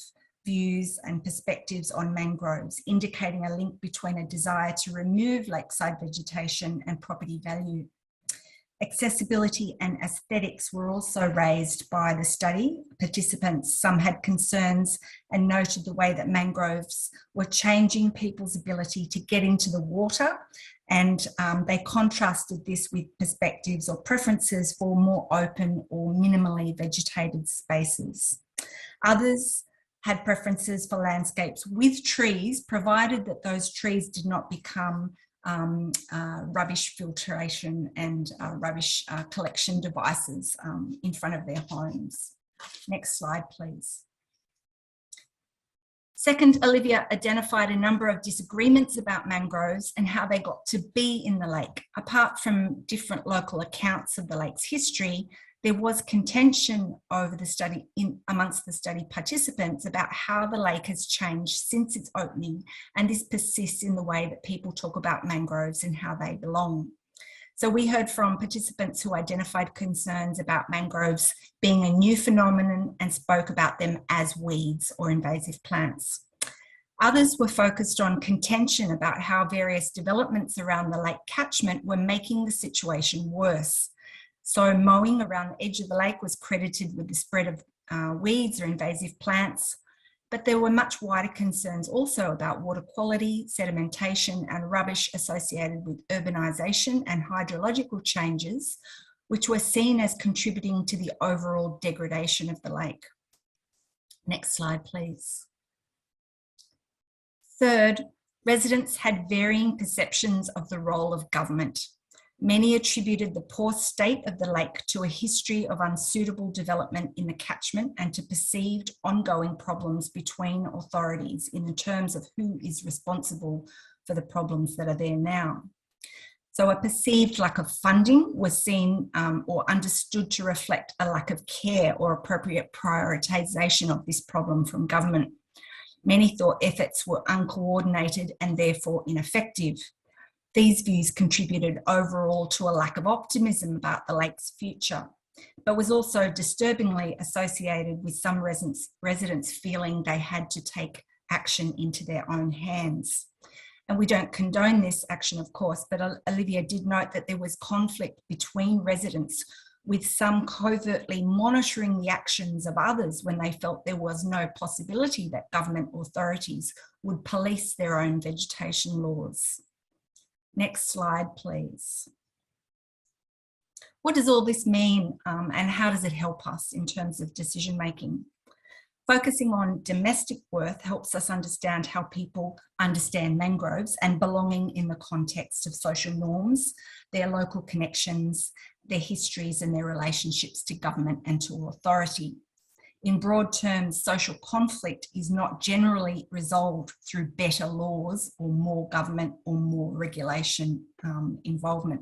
views and perspectives on mangroves, indicating a link between a desire to remove lakeside vegetation and property value. Accessibility and aesthetics were also raised by the study. Participants, some had concerns and noted the way that mangroves were changing people's ability to get into the water, and they contrasted this with perspectives or preferences for more open or minimally vegetated spaces. Others had preferences for landscapes with trees, provided that those trees did not become rubbish filtration and rubbish collection devices in front of their homes. Next slide, please. Second, Olivia identified a number of disagreements about mangroves and how they got to be in the lake. Apart from different local accounts of the lake's history, there was contention over the study amongst the study participants about how the lake has changed since its opening, and this persists in the way that people talk about mangroves and how they belong. So we heard from participants who identified concerns about mangroves being a new phenomenon and spoke about them as weeds or invasive plants. Others were focused on contention about how various developments around the lake catchment were making the situation worse. So mowing around the edge of the lake was credited with the spread of weeds or invasive plants, but there were much wider concerns also about water quality, sedimentation and rubbish associated with urbanisation and hydrological changes, which were seen as contributing to the overall degradation of the lake. Next slide, please. Third, residents had varying perceptions of the role of government. Many attributed the poor state of the lake to a history of unsuitable development in the catchment and to perceived ongoing problems between authorities in the terms of who is responsible for the problems that are there now. So a perceived lack of funding was seen or understood to reflect a lack of care or appropriate prioritisation of this problem from government. Many thought efforts were uncoordinated and therefore ineffective. These views contributed overall to a lack of optimism about the lake's future, but was also disturbingly associated with some residents feeling they had to take action into their own hands. And we don't condone this action, of course, but Olivia did note that there was conflict between residents, with some covertly monitoring the actions of others when they felt there was no possibility that government authorities would police their own vegetation laws. Next slide, please. What does all this mean and how does it help us in terms of decision making? Focusing on domestic worth helps us understand how people understand mangroves and belonging in the context of social norms, their local connections, their histories and their relationships to government and to authority. In broad terms, social conflict is not generally resolved through better laws or more government or more regulation involvement,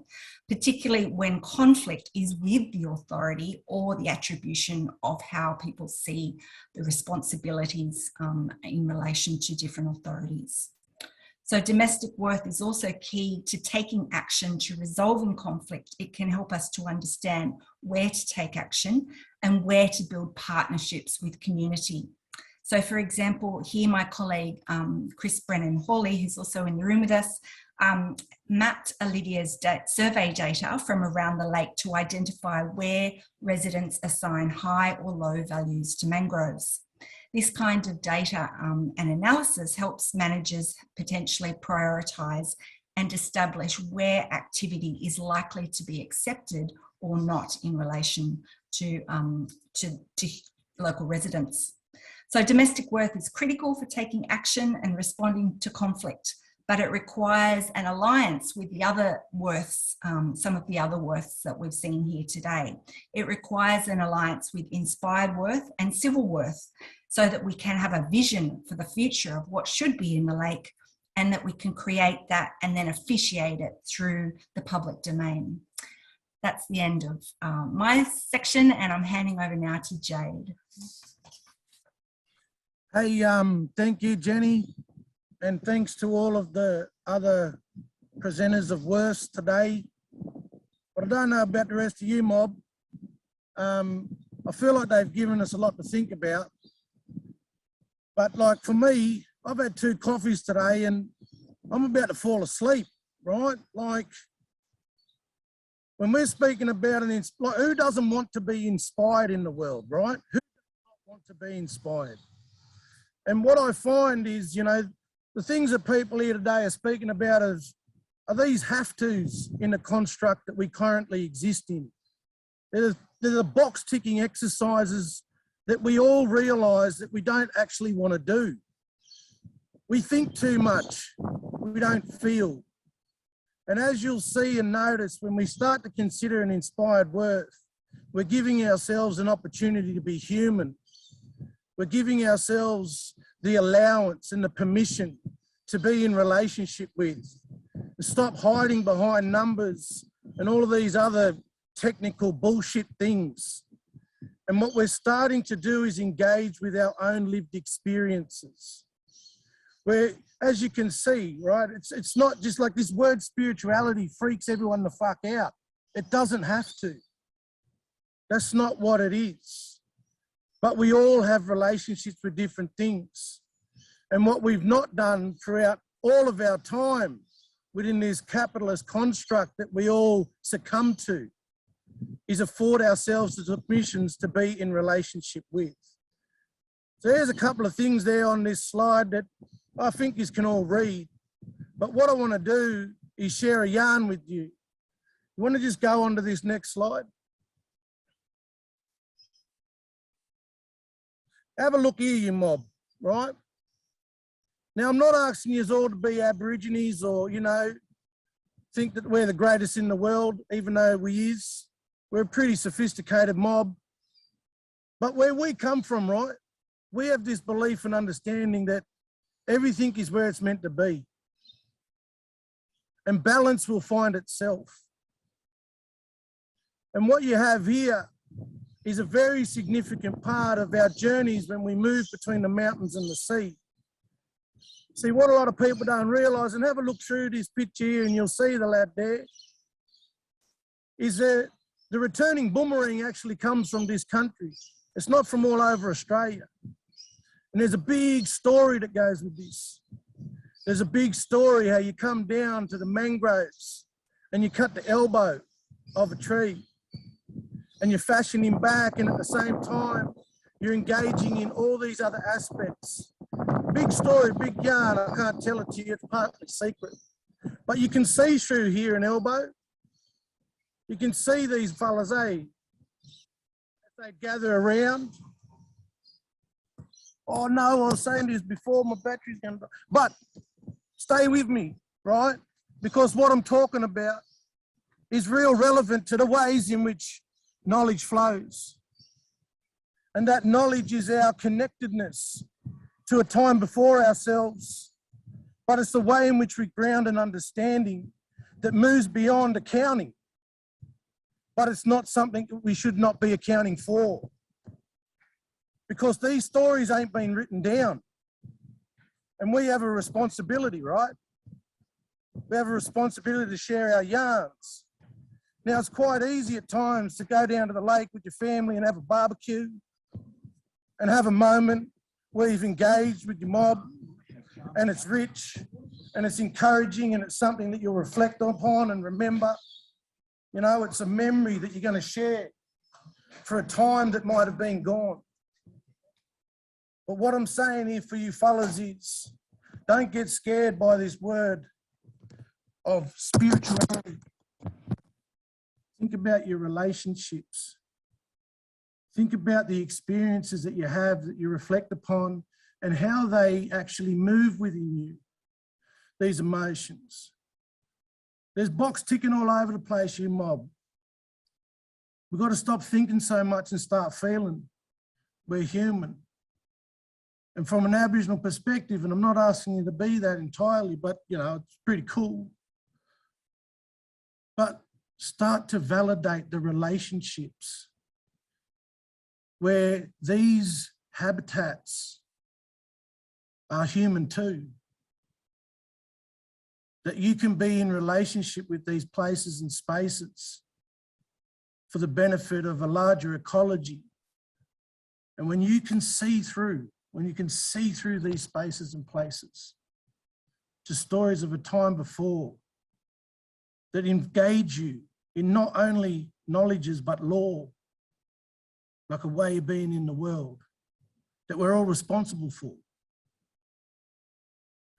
particularly when conflict is with the authority or the attribution of how people see the responsibilities in relation to different authorities. So domestic worth is also key to taking action to resolving conflict. It can help us to understand where to take action and where to build partnerships with community. So for example, here my colleague, Chris Brennan-Hawley, who's also in the room with us, mapped Olivia's survey data from around the lake to identify where residents assign high or low values to mangroves. This kind of data and analysis helps managers potentially prioritise and establish where activity is likely to be accepted or not in relation to local residents. So domestic worth is critical for taking action and responding to conflict, but it requires an alliance with the other worths, some of the other worths that we've seen here today. It requires an alliance with inspired worth and civil worth, so that we can have a vision for the future of what should be in the lake and that we can create that and then officiate it through the public domain. That's the end of my section and I'm handing over now to Jade. Hey, thank you, Jenny. And thanks to all of the other presenters of worths today. But I don't know about the rest of you, mob. I feel like they've given us a lot to think about. But like for me, I've had 2 coffees today and I'm about to fall asleep, right? Like when we're speaking about like, who doesn't want to be inspired in the world, right? Who does not want to be inspired? And what I find is, you know, the things that people here today are speaking about are these have-tos in the construct that we currently exist in. They're the box-ticking exercises that we all realise that we don't actually want to do. We think too much, we don't feel. And as you'll see and notice, when we start to consider an inspired worth, we're giving ourselves an opportunity to be human. We're giving ourselves the allowance and the permission to be in relationship with. And stop hiding behind numbers and all of these other technical bullshit things. And what we're starting to do is engage with our own lived experiences. Where, as you can see, right, it's not just like this word spirituality freaks everyone the fuck out. It doesn't have to. That's not what it is. But we all have relationships with different things. And what we've not done throughout all of our time within this capitalist construct that we all succumb to is afford ourselves the permissions to be in relationship with. So there's a couple of things there on this slide that I think you can all read. But what I want to do is share a yarn with you. You want to just go on to this next slide? Have a look here, you mob, right? Now, I'm not asking you all to be Aborigines or, you know, think that we're the greatest in the world, even though we is. We're a pretty sophisticated mob. But where we come from, right, we have this belief and understanding that everything is where it's meant to be. And balance will find itself. And what you have here is a very significant part of our journeys when we move between the mountains and the sea. See, what a lot of people don't realise, and have a look through this picture here and you'll see the lad there, is that the returning boomerang actually comes from this country. It's not from all over Australia. And there's a big story that goes with this. There's a big story how you come down to the mangroves and you cut the elbow of a tree and you fashion him back, and at the same time, you're engaging in all these other aspects. Big story, big yarn, I can't tell it to you, it's partly secret. But you can see through here an elbow. You can see these fellas, eh? As they gather around. Oh no, I was saying this before, my battery's going to... But stay with me, right? Because what I'm talking about is real relevant to the ways in which knowledge flows. And that knowledge is our connectedness to a time before ourselves, but it's the way in which we ground an understanding that moves beyond accounting. But it's not something that we should not be accounting for, because these stories ain't been written down. And we have a responsibility, right? We have a responsibility to share our yarns. Now, it's quite easy at times to go down to the lake with your family and have a barbecue and have a moment where you've engaged with your mob, and it's rich and it's encouraging and it's something that you'll reflect upon and remember. You know, it's a memory that you're going to share for a time that might have been gone. But what I'm saying here for you fellas is, don't get scared by this word of spirituality. Think about your relationships. Think about the experiences that you have, that you reflect upon, and how they actually move within you, these emotions. There's box ticking all over the place, you mob. We've got to stop thinking so much and start feeling. We're human. And from an Aboriginal perspective, and I'm not asking you to be that entirely, but you know, it's pretty cool. But start to validate the relationships where these habitats are human too. That you can be in relationship with these places and spaces for the benefit of a larger ecology. And when you can see through these spaces and places to stories of a time before that engage you in not only knowledges but law, like a way of being in the world that we're all responsible for.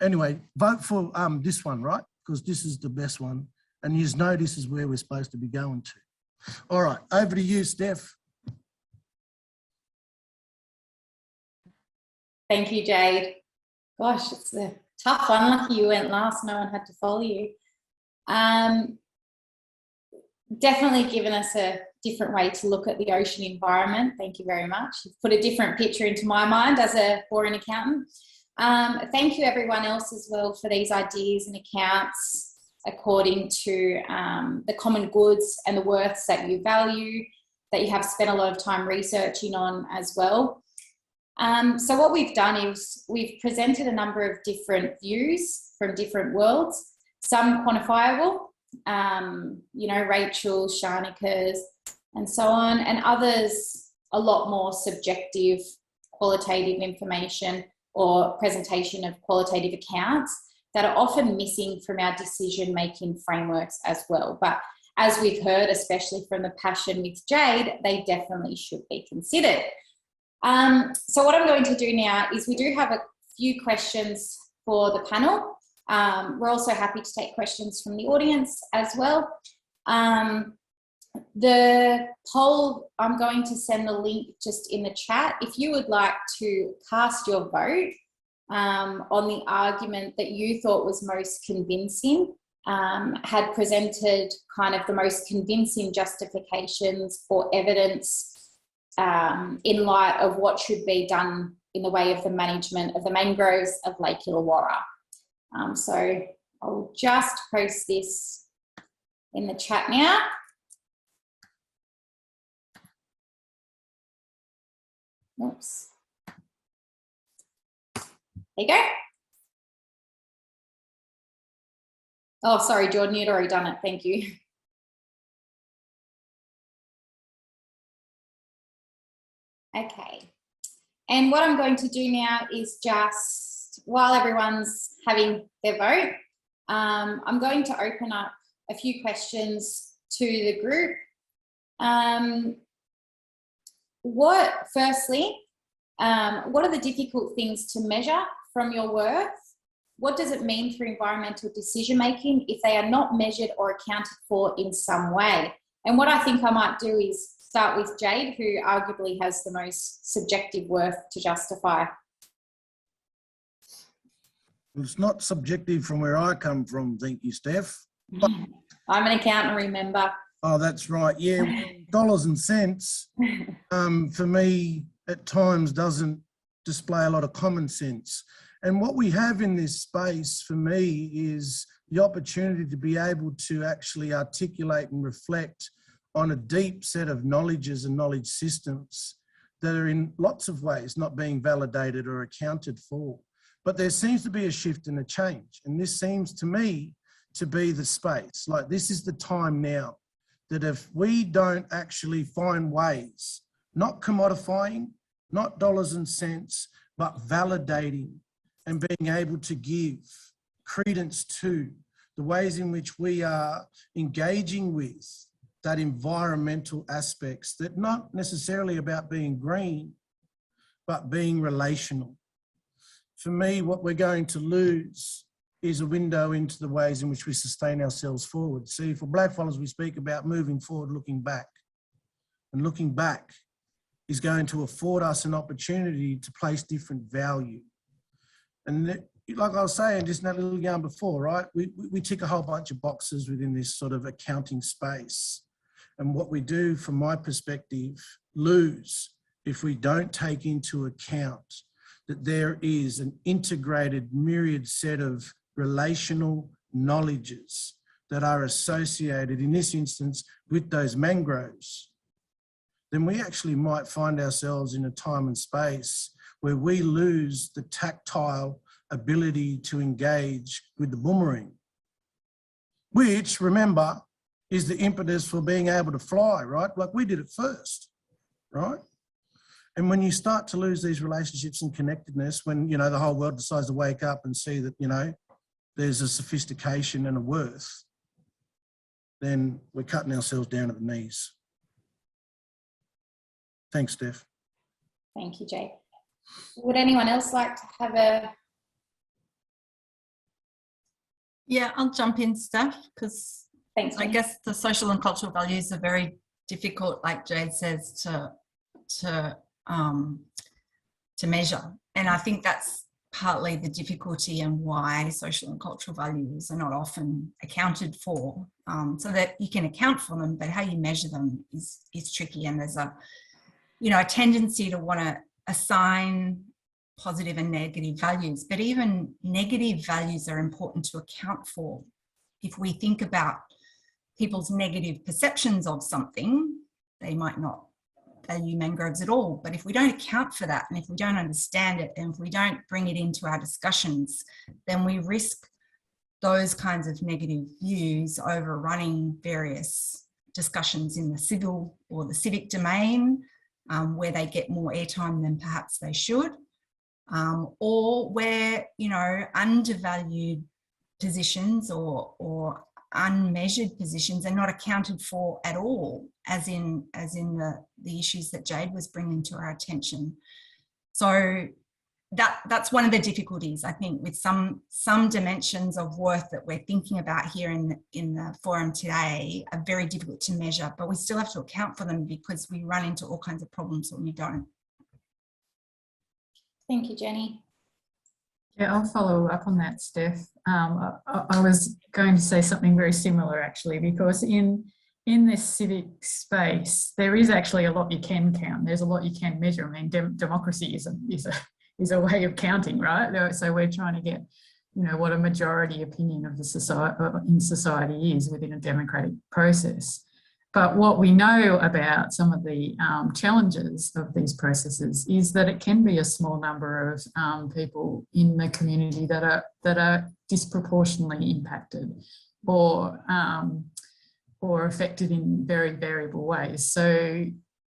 Anyway, vote for this one, right? Because this is the best one. And you know this is where we're supposed to be going to. All right, over to you, Steph. Thank you, Jade. Gosh, it's a tough one. Lucky you went last, no one had to follow you. Definitely given us a different way to look at the ocean environment. Thank you very much. You've put a different picture into my mind as a boring accountant. Thank you everyone else as well for these ideas and accounts according to the common goods and the worths that you value, that you have spent a lot of time researching on as well. So what we've done is we've presented a number of different views from different worlds, some quantifiable, you know, Rachel, Shanika's and so on, and others a lot more subjective, qualitative information or presentation of qualitative accounts that are often missing from our decision-making frameworks as well. But as we've heard, especially from the passion with Jade, they definitely should be considered. So what I'm going to do now is we do have a few questions for the panel. We're also happy to take questions from the audience as well. The poll, I'm going to send the link just in the chat. If you would like to cast your vote on the argument that you thought was most convincing had presented kind of the most convincing justifications or evidence in light of what should be done in the way of the management of the mangroves of Lake Illawarra. So I'll just post this in the chat now. Oops. There you go. Oh, sorry, Jordan, you'd already done it. Thank you. Okay. And what I'm going to do now is just, while everyone's having their vote, I'm going to open up a few questions to the group. Firstly, what are the difficult things to measure from your work? What does it mean for environmental decision making if they are not measured or accounted for in some way? And what I think I might do is start with Jade, who arguably has the most subjective worth to justify. It's not subjective from where I come from, thank you, Steph. I'm an accountant, remember. Oh, that's right. Yeah, dollars and cents for me at times doesn't display a lot of common sense. And what we have in this space for me is the opportunity to be able to actually articulate and reflect on a deep set of knowledges and knowledge systems that are in lots of ways not being validated or accounted for. But there seems to be a shift and a change. And this seems to me to be the space. Like, this is the time now that if we don't actually find ways, not commodifying, not dollars and cents, but validating and being able to give credence to the ways in which we are engaging with that environmental aspects that not necessarily about being green, but being relational. For me, what we're going to lose is a window into the ways in which we sustain ourselves forward. See, for blackfellas, we speak about moving forward, looking back. And looking back is going to afford us an opportunity to place different value. And like I was saying just in that little yarn before, right? We tick a whole bunch of boxes within this sort of accounting space. And what we do, from my perspective, lose if we don't take into account that there is an integrated myriad set of relational knowledges that are associated, in this instance, with those mangroves. Then we actually might find ourselves in a time and space where we lose the tactile ability to engage with the boomerang, which, remember, is the impetus for being able to fly, right? Like, we did it first, right? And when you start to lose these relationships and connectedness, when, you know, the whole world decides to wake up and see that, you know, there's a sophistication and a worth, then we're cutting ourselves down at the knees. Thanks, Steph. Thank you, Jake. Would anyone else like to have a... Yeah, I'll jump in, Steph, because Thanks, I guess the social and cultural values are very difficult, like Jade says, to measure. And I think that's partly the difficulty and why social and cultural values are not often accounted for, so that you can account for them, but how you measure them is tricky. And there's a, you know, a tendency to want to assign positive and negative values, but even negative values are important to account for. If we think about people's negative perceptions of something, they might not value mangroves at all. But if we don't account for that, and if we don't understand it, and if we don't bring it into our discussions, then we risk those kinds of negative views overrunning various discussions in the civil or the civic domain, where they get more airtime than perhaps they should, or where, you know, undervalued positions or unmeasured positions are not accounted for at all, as in the issues that Jade was bringing to our attention. So that's one of the difficulties, I think, with some dimensions of worth that we're thinking about here in the forum today are very difficult to measure, but we still have to account for them because we run into all kinds of problems when we don't. Thank you, Jenny. Yeah, I'll follow up on that, Steph. I was going to say something very similar, actually, because in this civic space, there is actually a lot you can count. There's a lot you can measure. I mean, democracy is a way of counting, right? So we're trying to get, you know, what a majority opinion of the society is within a democratic process. But what we know about some of the challenges of these processes is that it can be a small number of people in the community that are disproportionately impacted or affected in very variable ways. So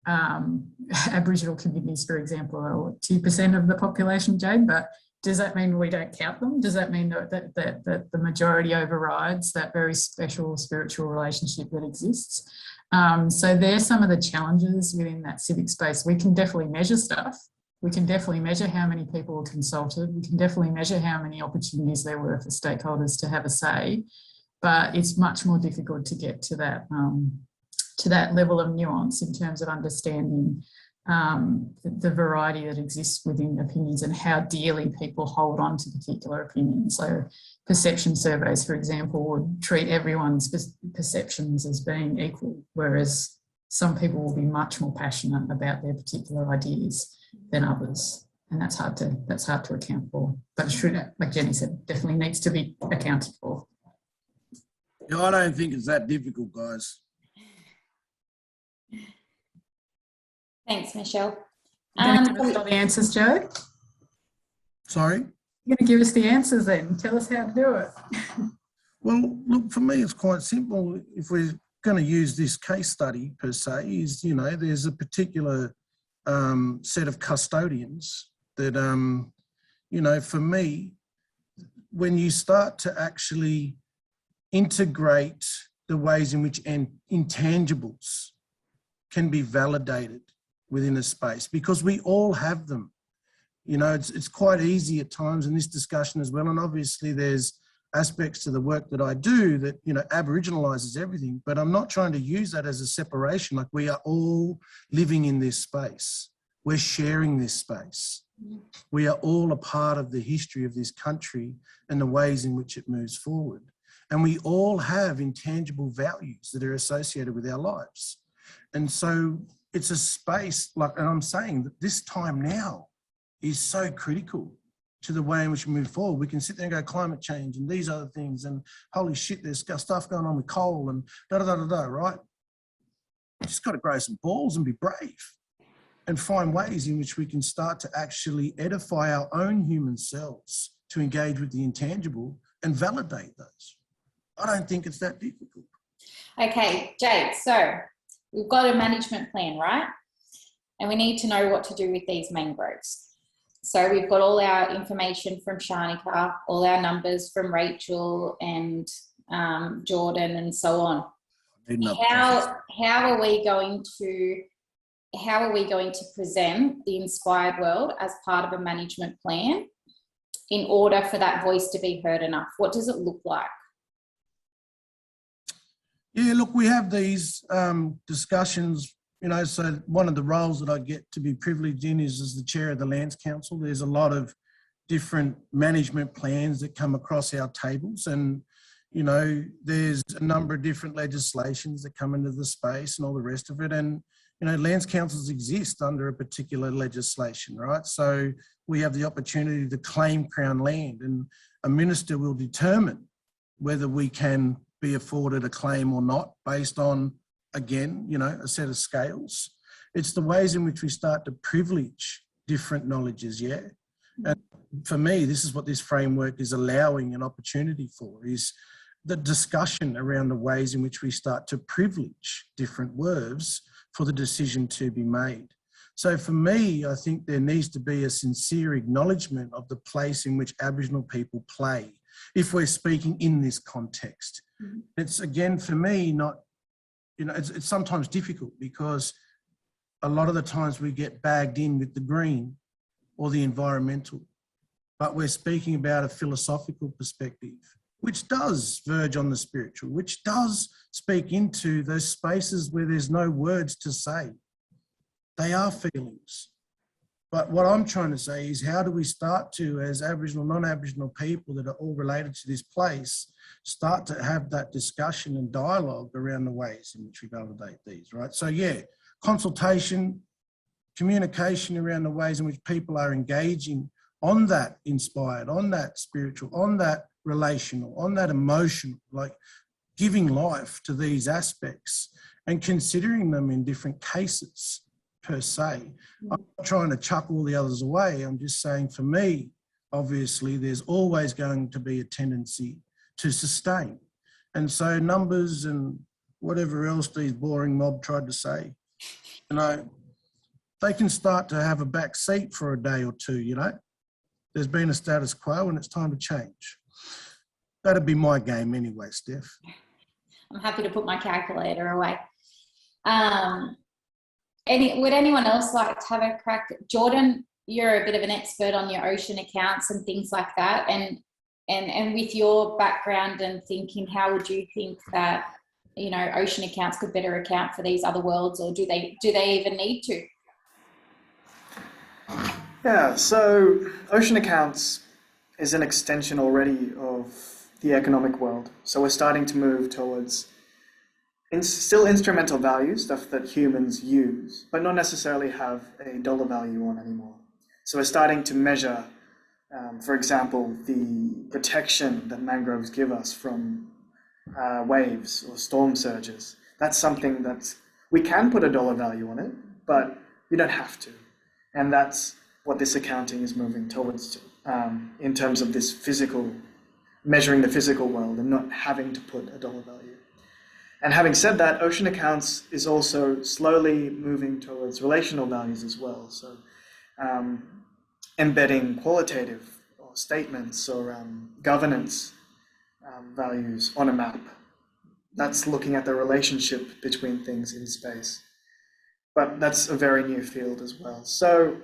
Aboriginal communities, for example, are 2% of the population, Jade, but does that mean we don't count them? Does that mean that the majority overrides that very special spiritual relationship that exists? So there's some of the challenges within that civic space. We can definitely measure stuff. We can definitely measure how many people were consulted. We can definitely measure how many opportunities there were for stakeholders to have a say, but it's much more difficult to get to that level of nuance in terms of understanding the variety that exists within opinions and how dearly people hold on to particular opinions. So perception surveys, for example, would treat everyone's perceptions as being equal, whereas some people will be much more passionate about their particular ideas than others. And that's hard to account for. But it should, like Jenny said, definitely needs to be accounted for. Yeah, I don't think it's that difficult, guys. Thanks, Michelle. You're going to give us all the answers, Joe? Sorry? You're going to give us the answers then. Tell us how to do it. Well, look, for me, it's quite simple. If we're going to use this case study per se, is, you know, there's a particular set of custodians that, you know, for me, when you start to actually integrate the ways in which intangibles can be validated within a space, because we all have them. You know, it's quite easy at times in this discussion as well. And obviously there's aspects to the work that I do that, you know, Aboriginalises everything, but I'm not trying to use that as a separation. Like, we are all living in this space. We're sharing this space. We are all a part of the history of this country and the ways in which it moves forward. And we all have intangible values that are associated with our lives. And so it's a space, like, and I'm saying that this time now is so critical to the way in which we move forward. We can sit there and go climate change and these other things, and holy shit, there's stuff going on with coal and da-da-da-da-da, right? You just got to grow some balls and be brave and find ways in which we can start to actually edify our own human selves to engage with the intangible and validate those. I don't think it's that difficult. Okay, Jade, so we've got a management plan, right? And we need to know what to do with these mangroves. So we've got all our information from Shanika, all our numbers from Rachel and Jordan and so on. How are we going to present the inspired world as part of a management plan in order for that voice to be heard enough? What does it look like? Yeah, look, we have these discussions, you know, so one of the roles that I get to be privileged in is as the chair of the Lands Council. There's a lot of different management plans that come across our tables, and, you know, there's a number of different legislations that come into the space and all the rest of it. And, you know, Lands Councils exist under a particular legislation, right? So we have the opportunity to claim Crown land, and a minister will determine whether we can be afforded a claim or not based on, again, you know, a set of scales. It's the ways in which we start to privilege different knowledges, yeah? And for me, this is what this framework is allowing an opportunity for, is the discussion around the ways in which we start to privilege different words for the decision to be made. So for me, I think there needs to be a sincere acknowledgement of the place in which Aboriginal people play, if we're speaking in this context. It's, again, for me, not, you know, it's sometimes difficult because a lot of the times we get bagged in with the green or the environmental, but we're speaking about a philosophical perspective, which does verge on the spiritual, which does speak into those spaces where there's no words to say. They are feelings. But what I'm trying to say is, how do we start to, as Aboriginal, non-Aboriginal people that are all related to this place, start to have that discussion and dialogue around the ways in which we validate these, right? So yeah, consultation, communication around the ways in which people are engaging on that inspired, on that spiritual, on that relational, on that emotional, like giving life to these aspects and considering them in different cases per se. I'm not trying to chuck all the others away. I'm just saying, for me, obviously, there's always going to be a tendency to sustain. And so numbers and whatever else these boring mob tried to say, you know, they can start to have a back seat for a day or two, you know. There's been a status quo and it's time to change. That'd be my game anyway, Steph. I'm happy to put my calculator away. Would anyone else like to have a crack? Jordan, you're a bit of an expert on your ocean accounts and things like that. And with your background and thinking, how would you think that, you know, ocean accounts could better account for these other worlds, or do they even need to? Yeah, so ocean accounts is an extension already of the economic world. So we're starting to move towards still instrumental values, stuff that humans use, but not necessarily have a dollar value on anymore. So we're starting to measure, for example, the protection that mangroves give us from waves or storm surges. That's something that we can put a dollar value on it, but you don't have to. And that's what this accounting is moving towards, in terms of this physical, measuring the physical world and not having to put a dollar value. And having said that, ocean accounts is also slowly moving towards relational values as well. So embedding qualitative or statements or governance values on a map. That's looking at the relationship between things in space. But that's a very new field as well. So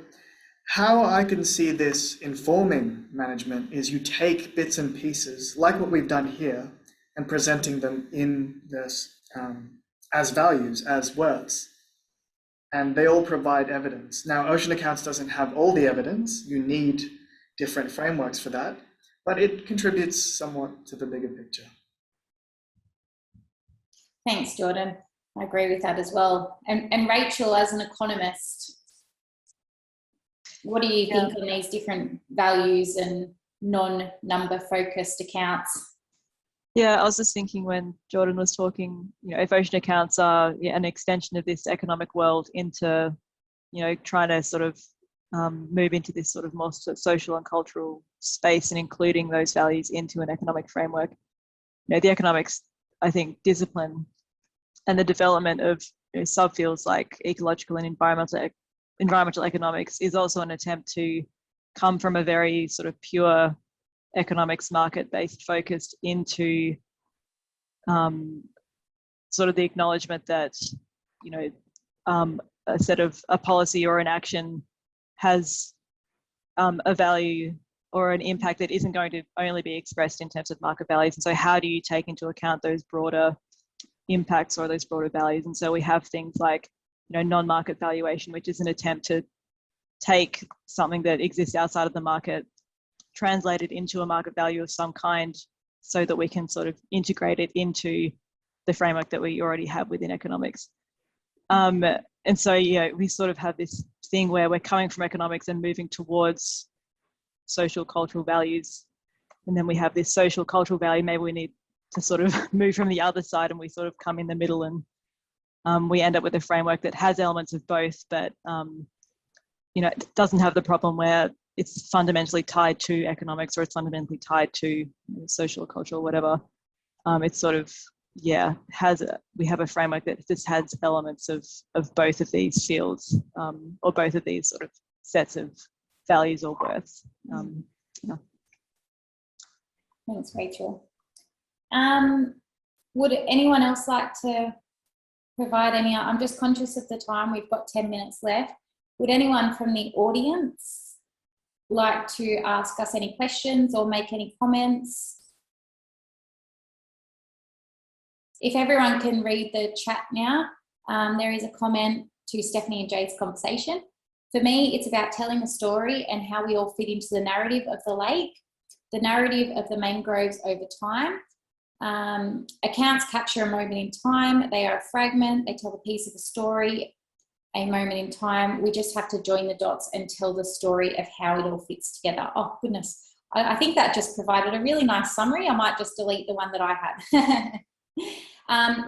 how I can see this informing management is you take bits and pieces, like what we've done here, and presenting them in this as values, as words. And they all provide evidence. Now, ocean accounts doesn't have all the evidence. You need different frameworks for that, but it contributes somewhat to the bigger picture. Thanks, Jordan. I agree with that as well. And Rachel, as an economist, what do you think on these different values and non-number focused accounts? Yeah, I was just thinking when Jordan was talking, you know, if ocean accounts are an extension of this economic world into, you know, trying to sort of move into this sort of more social and cultural space and including those values into an economic framework, you know, the economics, I think, discipline and the development of, you know, subfields like ecological and environmental economics is also an attempt to come from a very sort of pure economics market-based focused into sort of the acknowledgement that, you know, a policy or an action has a value or an impact that isn't going to only be expressed in terms of market values. And so how do you take into account those broader impacts or those broader values? And so we have things like, you know, non-market valuation, which is an attempt to take something that exists outside of the market, translate it into a market value of some kind so that we can sort of integrate it into the framework that we already have within economics. And so, yeah, we sort of have this thing where we're coming from economics and moving towards social cultural values. And then we have this social cultural value. Maybe we need to sort of move from the other side and we sort of come in the middle and we end up with a framework that has elements of both, but, you know, it doesn't have the problem where it's fundamentally tied to economics or it's fundamentally tied to, you know, social, cultural, whatever. It's sort of, yeah, we have a framework that just has elements of both of these fields or both of these sort of sets of values or worths. Yeah. Thanks, Rachel. Would anyone else like to provide any? I'm just conscious of the time. We've got 10 minutes left. Would anyone from the audience like to ask us any questions or make any comments? If everyone can read the chat now, there is a comment to Stephanie and Jade's conversation. For me, it's about telling the story and how we all fit into the narrative of the lake, the narrative of the mangroves over time. Accounts capture a moment in time. They are a fragment. They tell a piece of a story, a moment in time. We just have to join the dots and tell the story of how it all fits together. Oh, goodness. I think that just provided a really nice summary. I might just delete the one that I had.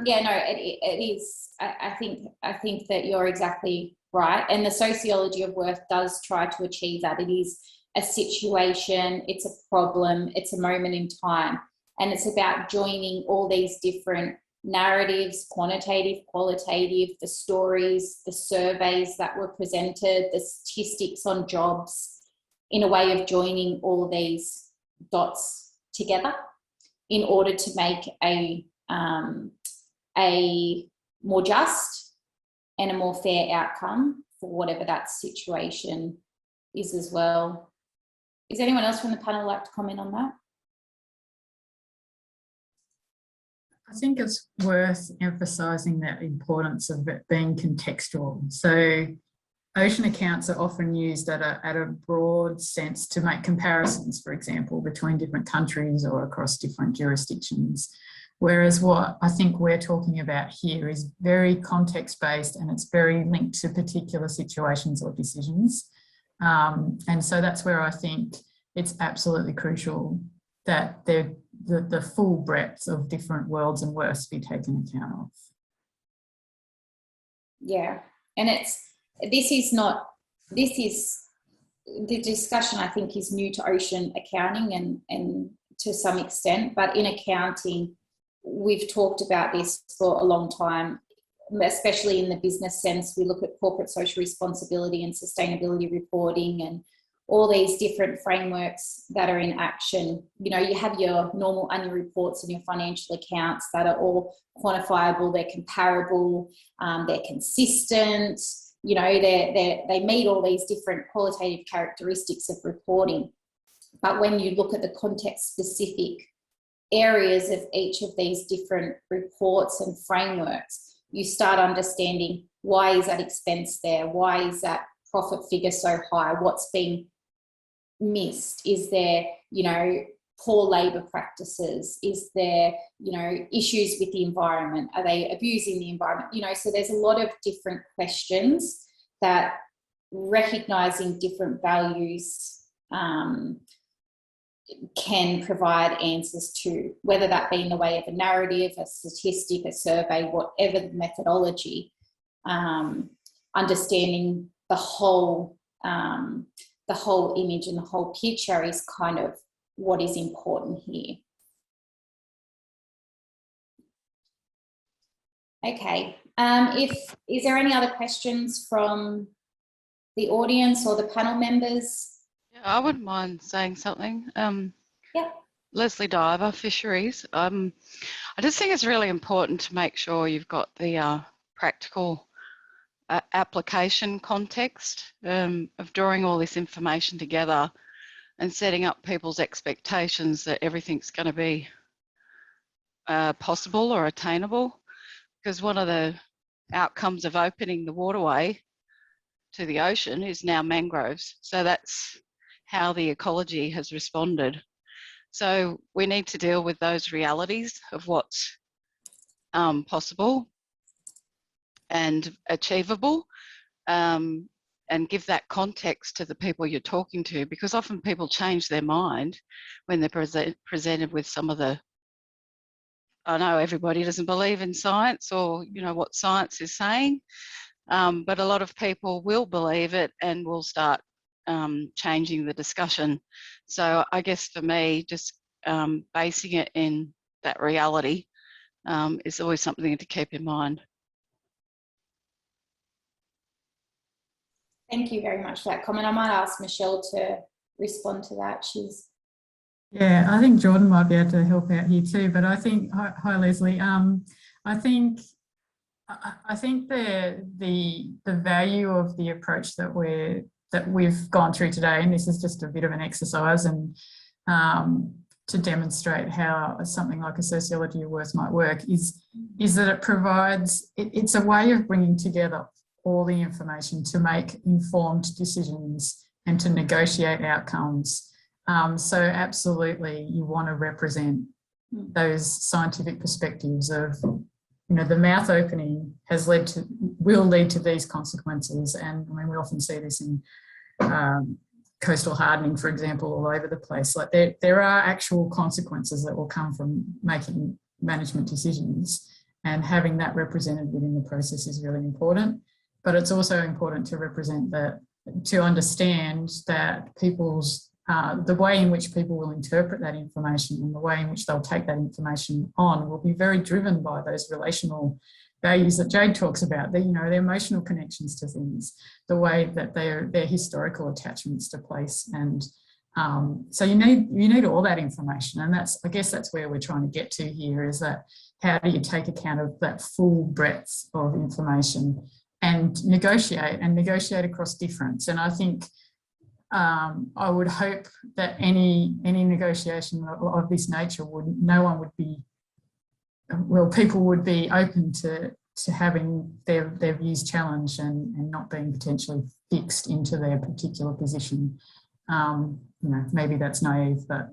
Yeah, no, it is. I think that you're exactly right. And the sociology of worth does try to achieve that. It is a situation, it's a problem, it's a moment in time. And it's about joining all these different narratives, quantitative, qualitative, the stories, the surveys that were presented, the statistics on jobs, in a way of joining all these dots together in order to make a more just and a more fair outcome for whatever that situation is as well. Is anyone else from the panel like to comment on that? I think it's worth emphasising that importance of it being contextual. So ocean accounts are often used at a broad sense to make comparisons, for example, between different countries or across different jurisdictions. Whereas what I think we're talking about here is very context-based, and it's very linked to particular situations or decisions. And so that's where I think it's absolutely crucial that the full breadth of different worlds and worths be taken account of. Yeah, and the discussion I think is new to ocean accounting and to some extent, but in accounting, we've talked about this for a long time, especially in the business sense. We look at corporate social responsibility and sustainability reporting and all these different frameworks that are in action. You know, you have your normal annual reports and your financial accounts that are all quantifiable, they're comparable, they're consistent, you know, they meet all these different qualitative characteristics of reporting. But when you look at the context-specific areas of each of these different reports and frameworks, you start understanding, why is that expense there? Why is that profit figure so high? What's being missed? Is there, you know, poor labour practices? Is there, you know, issues with the environment? Are they abusing the environment? You know, so there's a lot of different questions that recognising different values can provide answers to, whether that be in the way of a narrative, a statistic, a survey, whatever the methodology. Understanding the whole image and the whole picture is kind of what is important here. Okay, is there any other questions from the audience or the panel members? Yeah, I wouldn't mind saying something. Yeah. Leslie Diver, Fisheries. I just think it's really important to make sure you've got the practical application context of drawing all this information together and setting up people's expectations that everything's going to be possible or attainable. Because one of the outcomes of opening the waterway to the ocean is now mangroves. So that's how the ecology has responded. So we need to deal with those realities of what's possible and achievable, and give that context to the people you're talking to, because often people change their mind when they're presented with some of the, I know everybody doesn't believe in science or, you know, what science is saying, but a lot of people will believe it and will start changing the discussion. So I guess for me, just basing it in that reality is always something to keep in mind. Thank you very much for that comment. I might ask Michelle to respond to that. Yeah, I think Jordan might be able to help out here too. But I think, hi Leslie. I think the value of the approach that we've gone through today, and this is just a bit of an exercise, and to demonstrate how something like a sociology of worth might work, is that it provides, it's a way of bringing together all the information to make informed decisions and to negotiate outcomes. So absolutely, you want to represent those scientific perspectives of, you know, the mouth opening will lead to these consequences. And I mean, we often see this in coastal hardening, for example, all over the place. Like there are actual consequences that will come from making management decisions, and having that represented within the process is really important. But it's also important to represent that, to understand that people's the way in which people will interpret that information and the way in which they'll take that information on will be very driven by those relational values that Jade talks about. You know, their emotional connections to things, the way that their historical attachments to place, and so you need all that information. And I guess that's where we're trying to get to here, is that how do you take account of that full breadth of information and negotiate across difference. And I think I would hope that any negotiation of this nature people would be open to having their views challenged and not being potentially fixed into their particular position. You know, maybe that's naive, but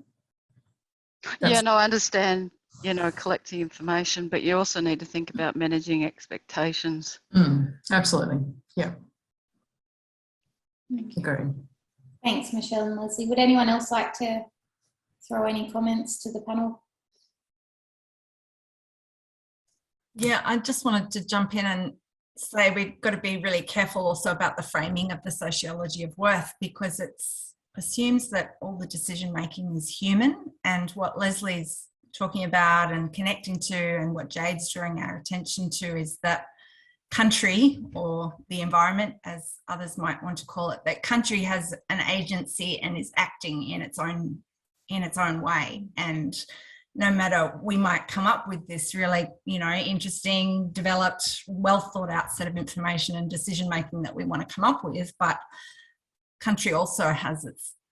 yeah, no, I understand, you know, collecting information, but you also need to think about managing expectations. Absolutely, yeah. Agree. Thanks, Michelle and Leslie. Would anyone else like to throw any comments to the panel? Yeah, I just wanted to jump in and say we've got to be really careful also about the framing of the sociology of worth, because it assumes that all the decision making is human, and what Leslie's talking about and connecting to, and what Jade's drawing our attention to, is that country, or the environment as others might want to call it, that country has an agency and is acting in its own way. And no matter, we might come up with this really, you know, interesting, developed, well thought out set of information and decision making that we want to come up with, but country also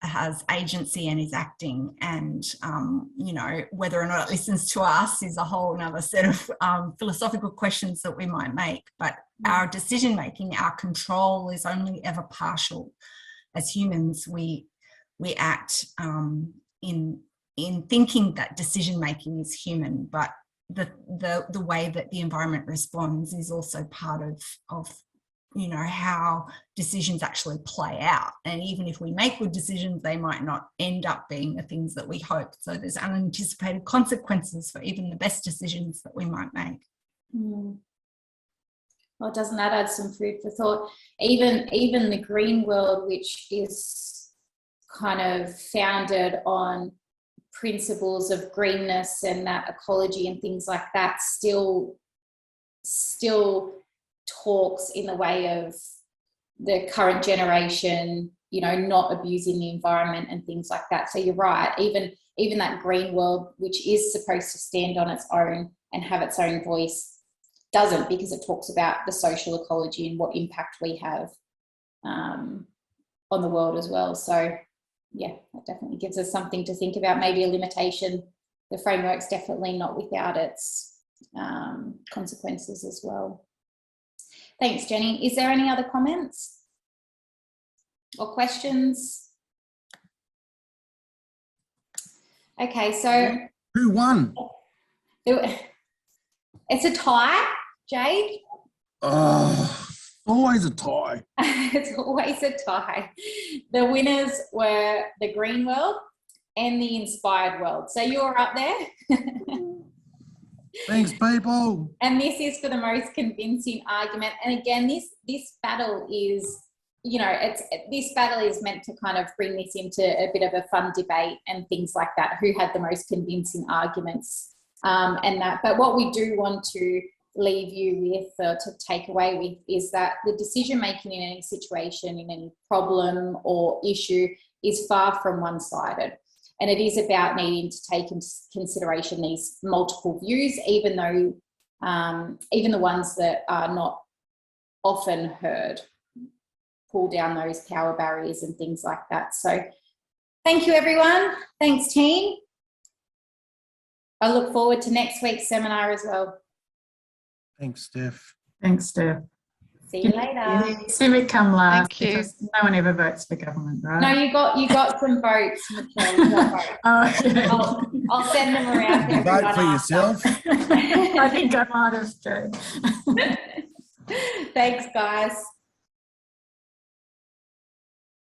has agency and is acting, and you know, whether or not it listens to us is a whole another set of philosophical questions that we might make. But our decision making, our control, is only ever partial. As humans, we act in thinking that decision making is human, but the way that the environment responds is also part of you know, how decisions actually play out. And even if we make good decisions, they might not end up being the things that we hope. So there's unanticipated consequences for even the best decisions that we might make. Well, doesn't that add some food for thought? Even the green world, which is kind of founded on principles of greenness and that ecology and things like that, still talks in the way of the current generation, you know, not abusing the environment and things like that. So you're right, even that green world, which is supposed to stand on its own and have its own voice, doesn't, because it talks about the social ecology and what impact we have on the world as well. So yeah, that definitely gives us something to think about, maybe a limitation. The framework's definitely not without its consequences as well. Thanks, Jenny. Is there any other comments or questions? Okay, so who won? It's a tie, Jade. Oh, always a tie. It's always a tie. The winners were the green world and the inspired world. So you're up there. Thanks, people. And this is for the most convincing argument. And again, this battle is, you know, this battle is meant to kind of bring this into a bit of a fun debate and things like that. Who had the most convincing arguments and that. But what we do want to leave you with, to take away with, is that the decision making in any situation, in any problem or issue, is far from one-sided. And it is about needing to take into consideration these multiple views, even though, even the ones that are not often heard, pull down those power barriers and things like that. So thank you, everyone. Thanks, team. I look forward to next week's seminar as well. Thanks, Steph. Thanks, Steph. See you later. Civic come last Thank you. because no one ever votes for government, right? No, you got some votes, Michelle. You got votes. Oh, okay. I'll send them around to You vote everyone for after. yourself. I think I might have, Jade. Thanks, guys.